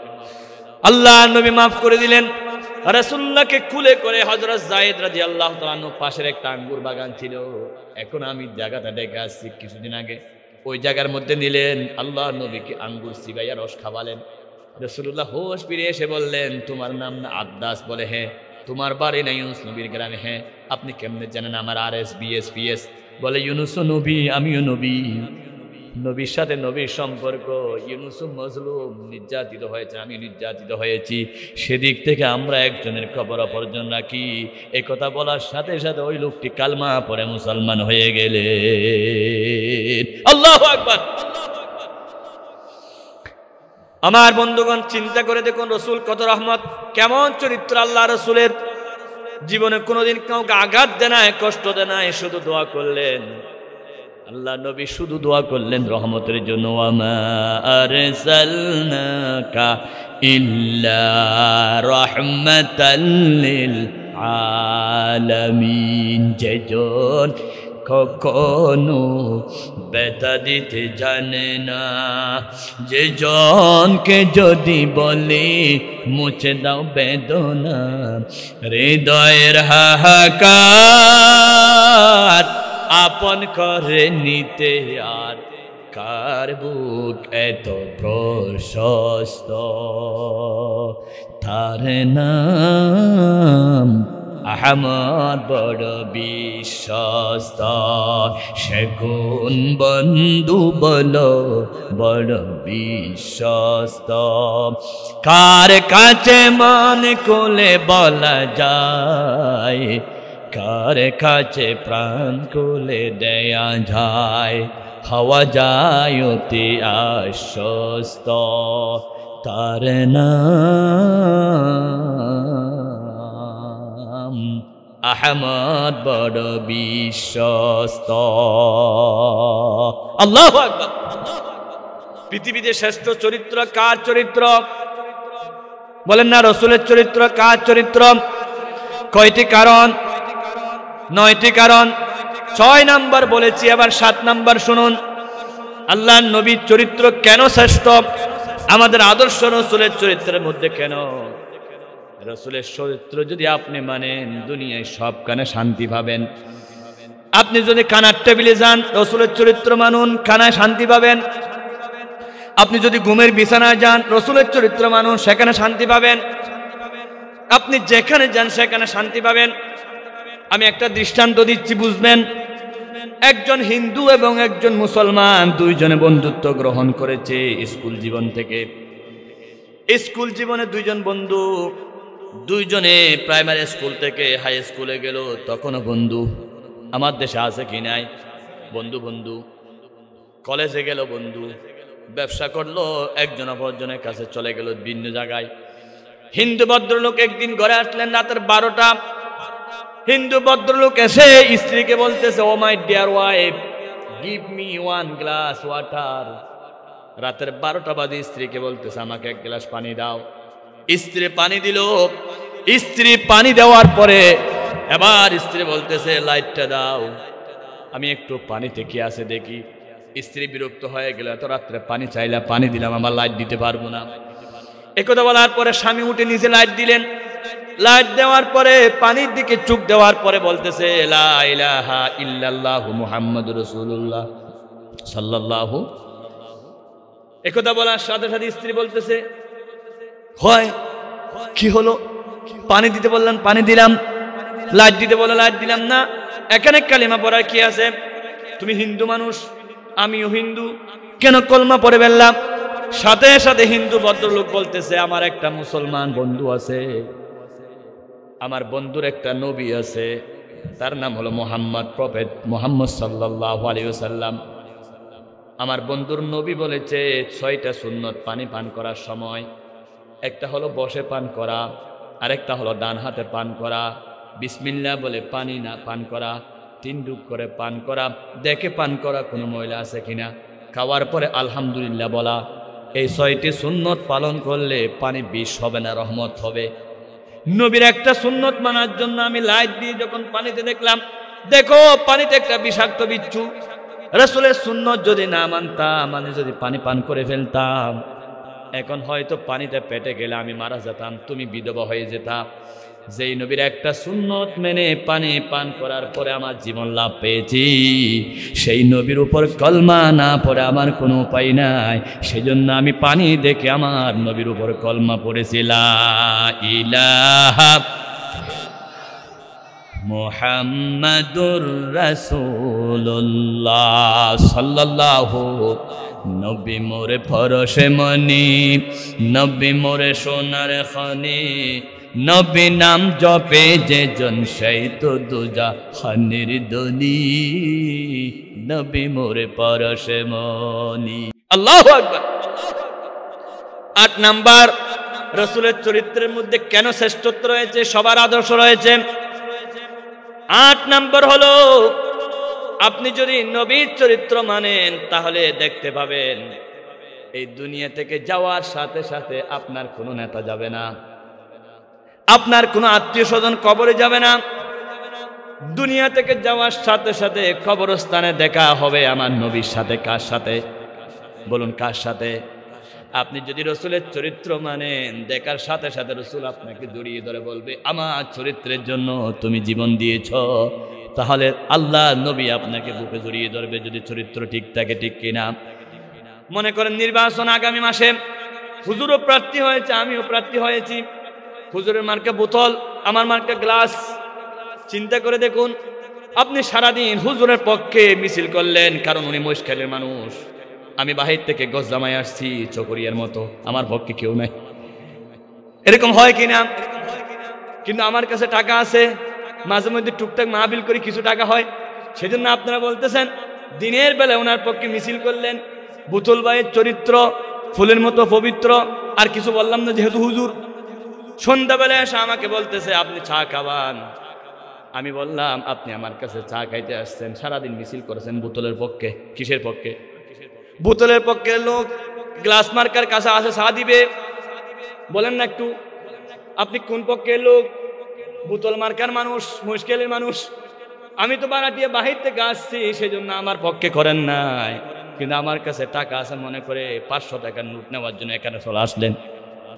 আল্লাহ নবী মাফ করে দিলেন। রাসূলুল্লাহকে কুলে করে হযরত যায়েদ রাদিয়াল্লাহু তাআলা আনহু পাশের একটা আঙ্গুর বাগান ছিল, এখন আমি জায়গাটা দেখে আসছি কিছুদিন আগে, ওই জায়গার মধ্যে নিলেন, আল্লাহ নবীকে আঙ্গুর চিবাইয়া রস খাওয়ালেন। রাসূলুল্লাহ হোশ ফিরে এসে বললেন, তোমার নাম না আদ্দাস? বলে হ্যাঁ। তোমার বাড়ি না ইউনুস নবীর গ্রামে? হ্যাঁ। আপনি কেমনে জানেন আমার RS BS PS? বলে ইউনুস নবী, আমিও নবী। নবীর সাথে নবীর সম্পর্ক। ইউনুস মজলুম, নির্যাতিত হয়েছে, আমি নির্যাতিত হয়েছি, সেদিক থেকে আমরা একজনের খবর অপরজন রাখি। এই কথা বলার সাথে সাথে ওই লোকটি কালমা পড়ে মুসলমান হয়ে গেলেন। আল্লাহু আকবার। আমার বন্ধুগণ, চিন্তা করে দেখুন রাসূল কত রহমত, কেমন চরিত্র আল্লাহ রাসূলের। জীবনে কোনোদিন কাউকে আঘাত দেয় নাই, কষ্ট দেয় নাই, শুধু দোয়া করলেন। আল্লাহ নবী শুধু দোয়া করলেন রহমতের জন্য, ওয়ামা আরসালনাকা ইল্লা রাহমাতাল লিল আলামিন। যেজন কখনো ব্যথা দিতে জানে না, যে জনকে যদি বলে মুছে দাও বেদনা, হৃদয়ের হাহাকার আপন করে নিতে আর কার বুক এত প্রশস্ত। তার নাম আহমদ বড় বিশ্বস্ত, সে কোন বন্ধু বলো বড় বিশ্বস্ত। কার কাছে মন খুলে বলা যায়, কার কাছে প্রাণ খুলে দেয়া যায়, হওয়া যায় অতি আশ্বস্ত। তার নাম আহমদ বড় বিশ্বস্ত। আল্লাহু আকবার। পৃথিবীতে শ্রেষ্ঠ চরিত্র কার চরিত্র? বলেন না রাসূলের চরিত্র। কার চরিত্র? কয়টি কারণ? 9টি কারণ। 6 নাম্বার বলেছি, আবার 7 নাম্বার শুনুন। আল্লাহর নবীর চরিত্র কেন শ্রেষ্ঠ? আমাদের আদর্শ রাসূলের চরিত্রের মধ্যে কেন? রাসূলের চরিত্র যদি আপনি মানেন, দুনিয়ায় সব কানে শান্তি পাবেন। আপনি যদি খানার টেবিলে যান, রাসূলের চরিত্র মানুন, খানায় শান্তি পাবেন। আপনি যদি ঘুমের বিছানায় যান, রাসূলের চরিত্র মানুন, সেখানে শান্তি পাবেন। আপনি যেখানে যান সেখানে শান্তি পাবেন। আমি একটা দৃষ্টান্ত দিচ্ছি, বুঝবেন। একজন হিন্দু এবং একজন মুসলমান দুইজনে বন্ধুত্ব গ্রহণ করেছে স্কুল জীবন থেকে। স্কুল জীবনে দুইজন বন্ধু, দুইজনে প্রাইমারি স্কুল থেকে হাই স্কুলে গেল, তখনও বন্ধু। আমার দেশে আছে কি নাই? বন্ধু বন্ধু। কলেজে গেল বন্ধু, ব্যবসা করলো, একজন অপরজনের কাছে চলে গেল ভিন্ন জায়গায়। হিন্দু ভদ্রলোক একদিন ঘরে আসলেন রাতের 12টা। হিন্দু ভদ্রলোক এসে স্ত্রীকে বলতেছে, oh my dear wife, give me 1 glass water. রাতের 12টা বাজে স্ত্রীকে বলতেছে, আমাকে 1 গ্লাস পানি দাও। স্ত্রী পানি দিল। স্ত্রী পানি দেওয়ার পরে এবার স্ত্রী বলতেছে, লাইটটা দাও, আমি একটু পানিতে কি আছে দেখি। স্ত্রী বিরক্ত হয়ে গেল, এত রাত্রে পানি চাইলা, পানি দিলাম, আমার লাইট দিতে পারবো না। একথা বলার পরে স্বামী উঠে নিজে লাইট দিলেন। লাইট দেওয়ার পরে পানির দিকে চোখ দেওয়ার পরে বলতেছে, লা ইলাহা ইল্লাল্লাহু মুহাম্মাদুর রাসূলুল্লাহ সাল্লাল্লাহু। একথা বলার সাথে সাথে স্ত্রী বলতেছে, হয় কি হলো? পানি দিতে বললাম, পানি দিলাম। লাইট দিতে বলে লাইট দিলাম না। এখানে কালিমা পড়ার কি আছে? তুমি হিন্দু মানুষ, আমিও হিন্দু, কেন কলমা পড়ে ফেললাম? সাথে সাথে হিন্দু ভদ্রলোক বলতেছে, আমার একটা মুসলমান বন্ধু আছে, আমার বন্ধুর একটা নবী আছে, তার নাম হলো মোহাম্মদ, প্রফেট মোহাম্মদ সাল্লাল্লাহু আলাইহি ওয়াসাল্লাম। আমার বন্ধুর নবী বলেছে 6টা সুন্নত পানি পান করার সময়। একটা হলো বসে পান করা, আরেকটা হলো ডান হাতে পান করা, বিসমিল্লাহ বলে পানি না পান করা, 3 ডুব করে পান করা, দেখে পান করা কোনো ময়লা আছে কিনা, খাওয়ার পরে আলহামদুলিল্লাহ বলা। এই 6টি সুন্নত পালন করলে পানি বিষ হবে না, রহমত হবে। নবীর একটা সুন্নত মানার জন্য আমি লাইট দিয়ে যখন পানিতে দেখলাম, দেখো পানিতে একটা বিষাক্ত বিচ্ছু। রাসূলের সুন্নত যদি না মানতাম, মানে যদি পানি পান করে ফেলতাম, এখন হয়তো পানিতে পেটে গেলে আমি মারা যেতাম, তুমি বিধবা হয়ে যেতাম। যেই নবীর একটা সুন্নত মেনে পানি পান করার পরে আমার জীবন লাভ পেয়েছি, সেই নবীর উপর কলমা না পড়ে আমার কোনো উপায় নাই। সেজন্য আমি পানি দেখে আমার নবীর উপর কলমা পড়েছি, লা ইলাহা মুহাম্মাদুর রাসূলুল্লাহ সাল্লাল্লাহু। নবী মোরে পরশে মনি, নবী মোরে সোনার খনি, নবী নাম জপে যে জন সেই তো দুজাহানের ধনী, নবী মোরে পরশে মনি। আল্লাহু আকবার। 8 নাম্বার, রাসূলের চরিত্রের মধ্যে কেন শ্রেষ্ঠত্ব রয়েছে, সবার আদর্শ রয়েছে। 8 নাম্বার হলো, আপনি যদি নবীর চরিত্র মানেন তাহলে দেখতে পাবেন এই দুনিয়া থেকে যাওয়ার সাথে সাথে আপনার কোনো নেতা যাবে না, আপনার কোনো আত্মীয় স্বজন কবরে যাবে না। দুনিয়া থেকে যাওয়ার সাথে সাথে কবরস্থানে দেখা হবে আমার নবীর সাথে। কার সাথে? বলুন কার সাথে? আপনি যদি রাসূলের চরিত্র মানেন, দেখার সাথে সাথে রাসূল আপনাকে জড়িয়ে ধরে বলবে, আমার চরিত্রের জন্য তুমি জীবন দিয়েছ। তাহলে আল্লাহ নবী আপনাকে বুকে জড়িয়ে ধরবে যদি চরিত্র ঠিক থাকে। ঠিক কিনা? মনে করেন নির্বাচন আগামী মাসে, হুজুরও প্রার্থী হয়েছে, আমিও প্রার্থী হয়েছি। হুজুরের মার্কা বোতল, আমার মার্কা গ্লাস। চিন্তা করে দেখুন, আপনি সারাদিন হুজুরের পক্ষে মিছিল করলেন, কারণ উনি মহেশখালীর মানুষ। আমি বাহির থেকে গজ জামাই আসছি চকরিয়ার মতো, আমার পক্ষে কেউ নাই। এরকম হয় কিনা? কিন্তু আমার কাছে টাকা আছে, মাঝে মধ্যে টুকটাক মাহফিল করি, কিছু টাকা হয়। সেজন্য আপনারা বলতেছেন দিনের বেলা ওনার পক্ষে মিছিল করলেন। বুতুল ভাইয়ের চরিত্র ফুলের মতো পবিত্র, আর কিছু বললাম না যেহেতু হুজুর। সন্ধ্যাবেলা এসে আমাকে বলতেছে আপনি চা খাবান। আমি বললাম আপনি আমার কাছে চা খাইতে আসছেন, সারাদিন মিছিল করেছেন বোতলের পক্ষে। কিসের পক্ষে? বোতলের পক্ষে। লোক গ্লাস মার্কার কাছে আসে চা দিবে, বলেন না একটু আপনি কোন পক্ষের লোক? বোতল মার্কার মানুষ, মহেশখালীর মানুষ। আমি তো বারাটিয়া বাহির থেকে আসছি, সেই জন্য আমার পক্ষে করেন নাই। কিন্তু আমার কাছে টাকা আছে মনে করে 500 টাকার নোট নেওয়ার জন্য এখানে চলে আসলেন।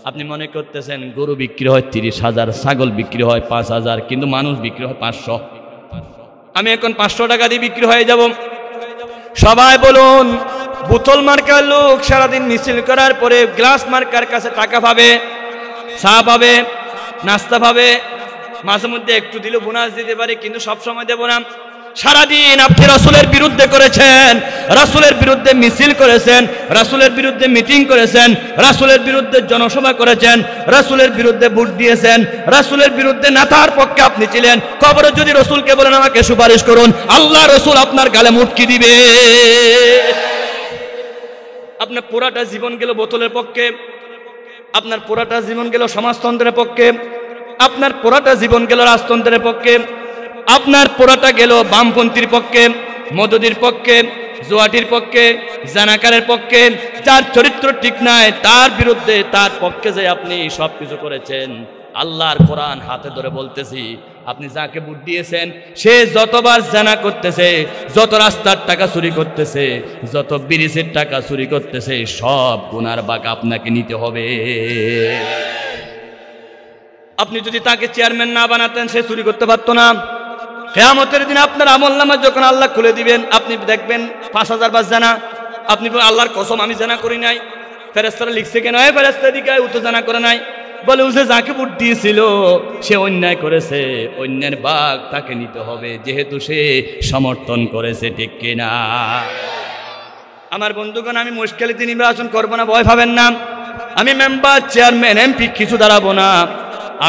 আপনি মনে করতেছেন গরু বিক্রি হয় 30,000, ছাগল বিক্রি হয় 5,000, কিন্তু মানুষ বিক্রি হয় 500। আমি এখন 500 টাকা দিয়ে বিক্রি হয়ে যাব। সবাই বলুন, বোতল মার্কার লোক সারাদিন মিছিল করার পরে গ্লাস মার্কার কাছে টাকা পাবে, চা পাবে, নাস্তা পাবে, মাঝে মধ্যে একটু দিলে বোনাস দিতে পারে, কিন্তু সবসময় দেব না। সারাদিন আপনি রাসূলের বিরুদ্ধে করেছেন, রাসূলের বিরুদ্ধে মিছিল করেছেন, রাসূলের বিরুদ্ধে মিটিং করেছেন, রাসূলের বিরুদ্ধে জনসভা করেছেন, রাসূলের বিরুদ্ধে ভোট দিয়েছেন, রাসূলের বিরুদ্ধে নেতার পক্ষে আপনি ছিলেন। কবরে যদি রাসূলকে বলেন আমাকে সুপারিশ করুন, আল্লাহ রাসূল আপনার গালে মুটকি দিবে। আপনার পুরাটা জীবন গেল বোতলের পক্ষে, আপনার পুরাটা জীবন গেল সমাজতন্ত্রের পক্ষে, আপনার পুরাটা জীবন গেল রাজতন্ত্রের পক্ষে, আপনার পুরাটা গেল বামপন্থীর পক্ষে, মদদির পক্ষে, জুয়াটির পক্ষে, জানাকারের পক্ষে। যার চরিত্র ঠিক নাই তার বিরুদ্ধে, তার পক্ষে যে আপনি সবকিছু করেছেন। আল্লাহর কোরআন হাতে ধরে বলতেছি, আপনি যাকে ভোট দিয়েছেন সে যতবার জানা করতেছে, যত রাস্তার টাকা চুরি করতেছে, যত ব্রিজের টাকা চুরি করতেছে, সব গুনার ভাগ আপনাকে নিতে হবে। আপনি যদি তাকে চেয়ারম্যান না বানাতেন সে চুরি করতে পারতো না। কিয়ামতের দিন আপনার আমলনামা যখন আল্লাহ খুলে দিবেন, আপনি দেখবেন 5000 বার জানা। আপনি আল্লাহর কসম আমি জানা করি নাই। ফেরেশতারা লিখছে কেন? ফেরেশতা দিকে ও তো জানা করে নাই। বলে ও যে যাকে ভোট দিয়েছিল সে অন্যায় করেছে, অন্যের ভাগ তাকে নিতে হবে, যেহেতু সে সমর্থন করেছে, ঠিক কিনা? আমার বন্ধুগণ, আমি মুশকিলাতে নির্বাচন করবো না, ভয় পাবেন না। আমি মেম্বার, চেয়ারম্যান, এমপি কিছু দাঁড়াবো না।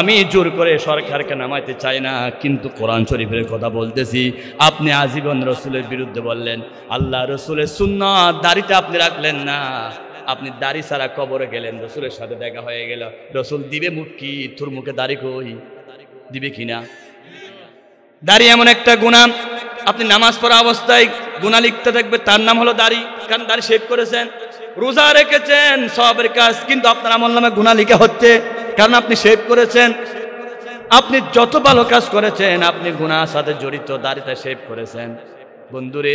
আমি জোর করে সরকারকে নামাইতে চাই না, কিন্তু কোরআন শরীফের কথা বলতেছি। আপনি আজীবন রসুলের বিরুদ্ধে বললেন, আল্লাহ রসুলের সুন্নাত দাড়িটা আপনি রাখলেন না, আপনি দাড়ি ছাড়া কবরে গেলেন, রসুলের সাথে দেখা হয়ে গেল, রসুল দিবে মুখ কি? তোর মুখে দাড়ি কই? দিবে কিনা? দাড়ি এমন একটা গুনাহ, আপনি নামাজ পড়া অবস্থায় গুনাহ লিখতে থাকবে, তার নাম হলো দাড়ি। কারণ দাড়ি শেভ করেছেন, রোজা রেখেছেন, সবের কাজ, কিন্তু আপনার আমলনামে গুনাহ লিখা হচ্ছে, কারণ আপনি শেভ করেছেন। আপনি যত ভালো কাজ করেছেন আপনি গুনাহর সাথে জড়িত, দাড়িতে শেভ করেছেন। বন্ধুরে,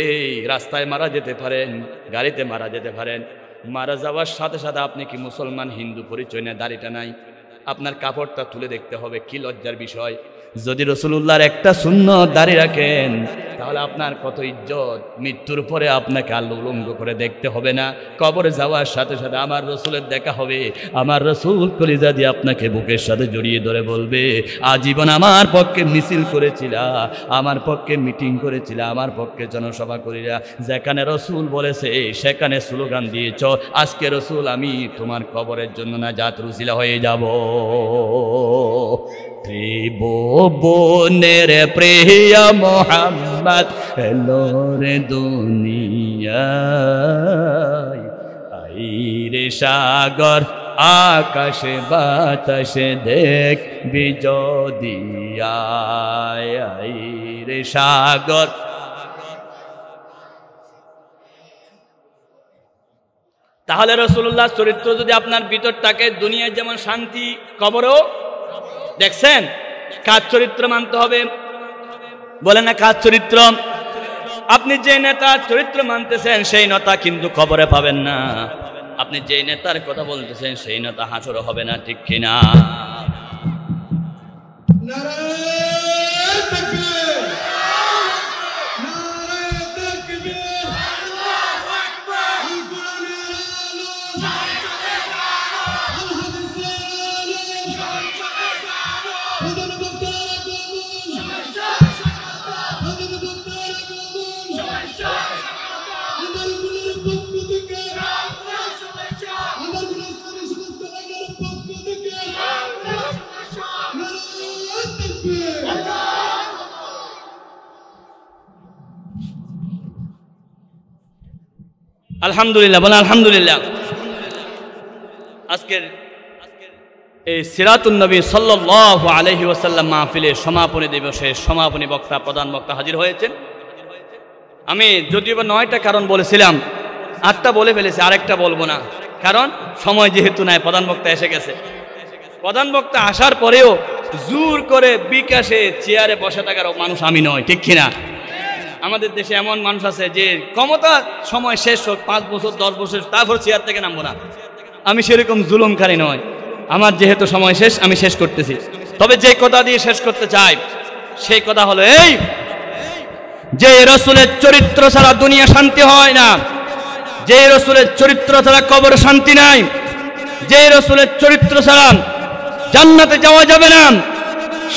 রাস্তায় মারা যেতে পারেন, গাড়িতে মারা যেতে পারেন, মারা যাওয়ার সাথে সাথে আপনি কি মুসলমান হিন্দু পরিচয় নেই, দাড়িটা নাই, আপনার কাপড়টা তুলে দেখতে হবে। কি লজ্জার বিষয়! যদি রাসূলুল্লাহর একটা সুন্নাত দাড়ি রাখেন তাহলে আপনার কত ইজ্জত। মৃত্যুর পরে আপনাকে আল্লাহ উলঙ্গ করে দেখতে হবে না, কবরে যাওয়ার সাথে সাথে আমার রাসূলের দেখা হবে। আমার রাসূল কলিজা দিয়ে আপনাকে বুকের সাথে জড়িয়ে ধরে বলবে, আজীবন আমার পক্ষে মিছিল করেছিলা, আমার পক্ষে মিটিং করেছিলা, আমার পক্ষে জনসভা করিলা, যেখানে রাসূল বলেছে সেখানে স্লোগান দিয়েছ, আজকে রাসূল আমি তোমার কবরের জন্য নাজাতের উসিলা হয়ে যাব। ত্রিভুবনের প্রিয় মুহাম্মদ এলো রে দুনিয়ায়, আইরে সাগর আকাশে বাতাসে দেখবি যদি আইরে সাগর। তাহলে রাসূলুল্লাহর চরিত্র যদি আপনার ভিতর থাকে, দুনিয়ায় যেমন শান্তি, কবরেও দেখছেন। কার চরিত্র মানতে হবে? বলেন না কার চরিত্র? আপনি যে নেতার চরিত্র মানতেছেন সেই নেতা কিন্তু কবরে পাবেন না, আপনি যে নেতার কথা বলতেছেন সেই নেতা হাসরে হবে না, ঠিক কিনা? আলহামদুলিল্লাহ, বলেন আলহামদুলিল্লাহ। আজকের এই সিরাতুন নবী সাল্লাল্লাহু আলাইহি ওয়াসাল্লাম মাহফিলের সমাপনী দিবসে সমাপনী বক্তা, প্রধান বক্তা হাজির হয়েছেন। আমি যদিও 9টা কারণ বলেছিলাম, 8টা বলে ফেলেছি, আরেকটা বলবো না, কারণ সময় যেহেতু নাই। প্রধান বক্তা এসে গেছে। প্রধান বক্তা আসার পরেও জোর করে বিকাশে চেয়ারে বসে থাকার মানুষ আমি নয়, ঠিক কিনা? আমাদের দেশে এমন মানুষ আছে যে ক্ষমতা সময় শেষ হোক, 5 বছর 10 বছর, তারপর চেয়ার থেকে নামবো না। আমি সেরকম জুলুমকারী নয়। আমার যেহেতু সময় শেষ, আমি শেষ করতেছি। তবে যে কথা দিয়ে শেষ করতে চাই সেই কথা হলো এই, যে রাসূলের চরিত্র ছাড়া দুনিয়া শান্তি হয় না, যে রাসূলের চরিত্র ছাড়া কবর শান্তি নাই, যে রাসূলের চরিত্র ছাড়া জান্নাতে যাওয়া যাবে না,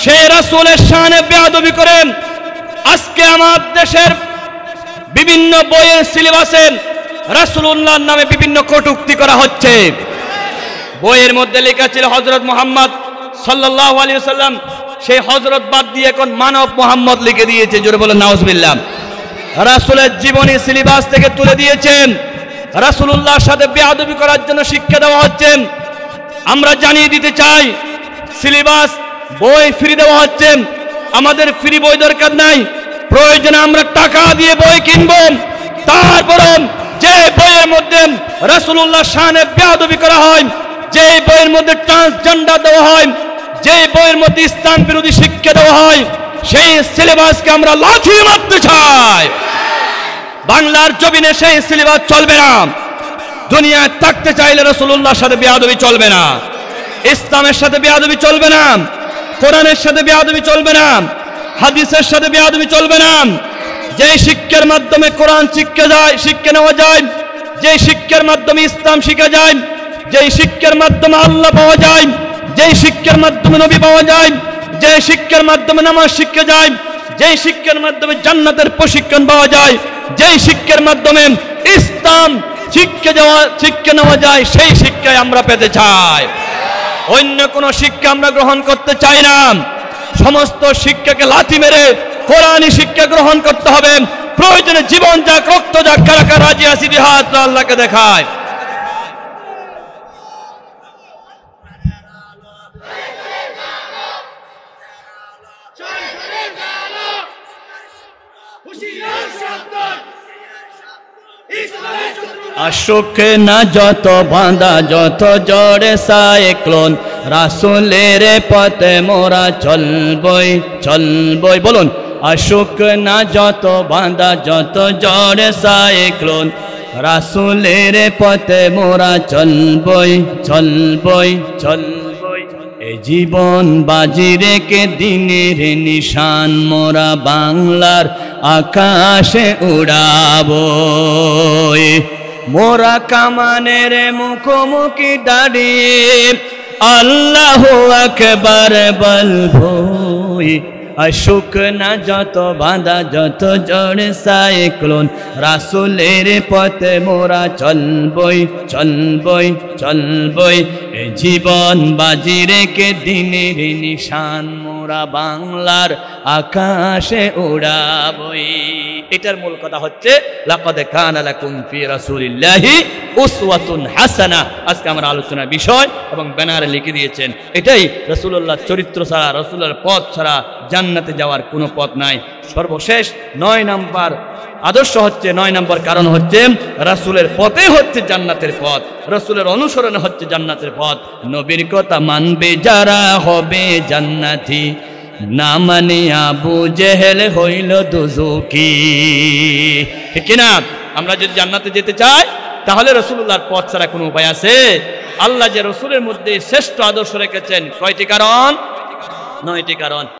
সেই রাসূলের শানে বেয়াদবি করেন আজকে আমার দেশের বিভিন্ন বইয়ের সিলেবাসে রাসূলুল্লাহর নামে বিভিন্ন কটূক্তি করা হচ্ছে। বইয়ের মধ্যে লেখা ছিল হযরত মুহাম্মদ সাল্লাল্লাহু আলাইহি ওয়াসাল্লাম, সেই হযরত বাদ দিয়ে এখন মানব মুহাম্মদ লিখে দিয়েছে। জোরে বলেন নাউজুবিল্লাহ। রাসূলের জীবনী সিলেবাস থেকে তুলে দিয়েছেন। রাসূলুল্লাহর সাথে বেয়াদবি করার জন্য শিক্ষা দেওয়া হচ্ছে। আমরা জানিয়ে দিতে চাই, সিলেবাস বই ফ্রি দেওয়া হচ্ছে। আমাদের ফ্রি বই দরকার নাই, প্রয়োজনে আমরা টাকা দিয়ে বই কিনব। তারপরও যে বইয়ের মধ্যে রাসূলুল্লাহর শানে বেয়াদবি করা হয়, যে বইয়ের মধ্যে ট্রান্সজেন্ডার দেওয়া হয়, যে বইয়ের মধ্যে ইসলাম বিরোধী শিক্ষা দেওয়া হয়, সেই সিলেবাসকে আমরা লাথি মারতে চাই। বাংলার জমিনে সেই সিলেবাস চলবে না। দুনিয়ায় থাকতে চাইলে রাসূলুল্লাহর সাথে বেয়াদবি চলবে না, ইসলামের সাথে বেয়াদবি চলবে না, কোরআনের সাথে বেয়াদবি চলবে না, হাদিসের সাথে বেয়াদবি চলবে না। যে শিক্ষার মাধ্যমে কোরআন শিক্ষা নেওয়া যায়, যে শিক্ষার মাধ্যমে ইসলাম শিখা যায়, যে শিক্ষার মাধ্যমে আল্লাহ পাওয়া যায়, যে শিক্ষার মাধ্যমে নবী পাওয়া যায়, যে শিক্ষার মাধ্যমে নামাজ শিখা যায়, যে শিক্ষার মাধ্যমে জান্নাতের প্রশিক্ষণ পাওয়া যায়, যে শিক্ষার মাধ্যমে ইসলাম শিক্ষা নেওয়া যায়, সেই শিক্ষায় আমরা পেতে চাই। অন্য কোনো শিক্ষা আমরা গ্রহণ করতে চাই না। সমস্ত শিক্ষাকে লাথি মেরে কোরআনী শিক্ষা গ্রহণ করতে হবে। প্রয়োজনে জীবন যাক, রক্ত যাক, কারা কারা রাজি আছি জিহাদ আল্লাহকে দেখায়। আশুক না যত বাঁধা, যত জড়ে সাইক্লোন, রাসূলের পথে মোরা চলবই চলবই। বলুন, আশুক না যত বাঁধা, যত জড়ে সাইক্লোন, রাসূলের পথে মোরা চলবই চলবই চলবই। এ জীবন বাজি রেখে দিনের নিশান মোরা বাংলার আকাশে উড়াবো। মোরা কামানের মুখোমুখি দাঁড়িয়ে আল্লাহু আকবার বলবো। আশুক না যত বাঁধা, যত জড়ে সাইক্লোন, রাসূলের পথে মোরা চলবই চলবই চলবই। এ জীবন বাজি রেখে দিনের নিশান মোরা বাংলার আকাশে উড়াবই। এটার মূল কথা হচ্ছে লাকাদ কানা লাকুম ফি রাসূলিল্লাহি উসওয়াতুন হাসানা। আজকে আমরা আলোচনার বিষয় এবং ব্যানারে লিখে দিয়েছেন, এটাই রাসূলুল্লাহর চরিত্র ছাড়া, রাসূলের পথ ছাড়া জান্নাতে যাওয়ার কোনো পথ নাই। সর্বশেষ 9 নম্বর আদর্শ হচ্ছে, 9 নম্বর কারণ হচ্ছে রাসূলের পথে হচ্ছে জান্নাতের পথ, রাসূলের অনুসরণে হচ্ছে জান্নাতের পথ। নবীর কথা মানবে যারা হবে জান্নাতি, না মানে আবু জেহেল হইল দুজুকি। ঠিক না? আমরা যদি জান্নাতে যেতে চাই তাহলে রাসূলুল্লাহর পথ ছাড়া কোনো উপায় আছে? আল্লাহ যে রাসূলের মধ্যে শ্রেষ্ঠ আদর্শ রেখেছেন, কয়টি কারণ? 9টি কারণ।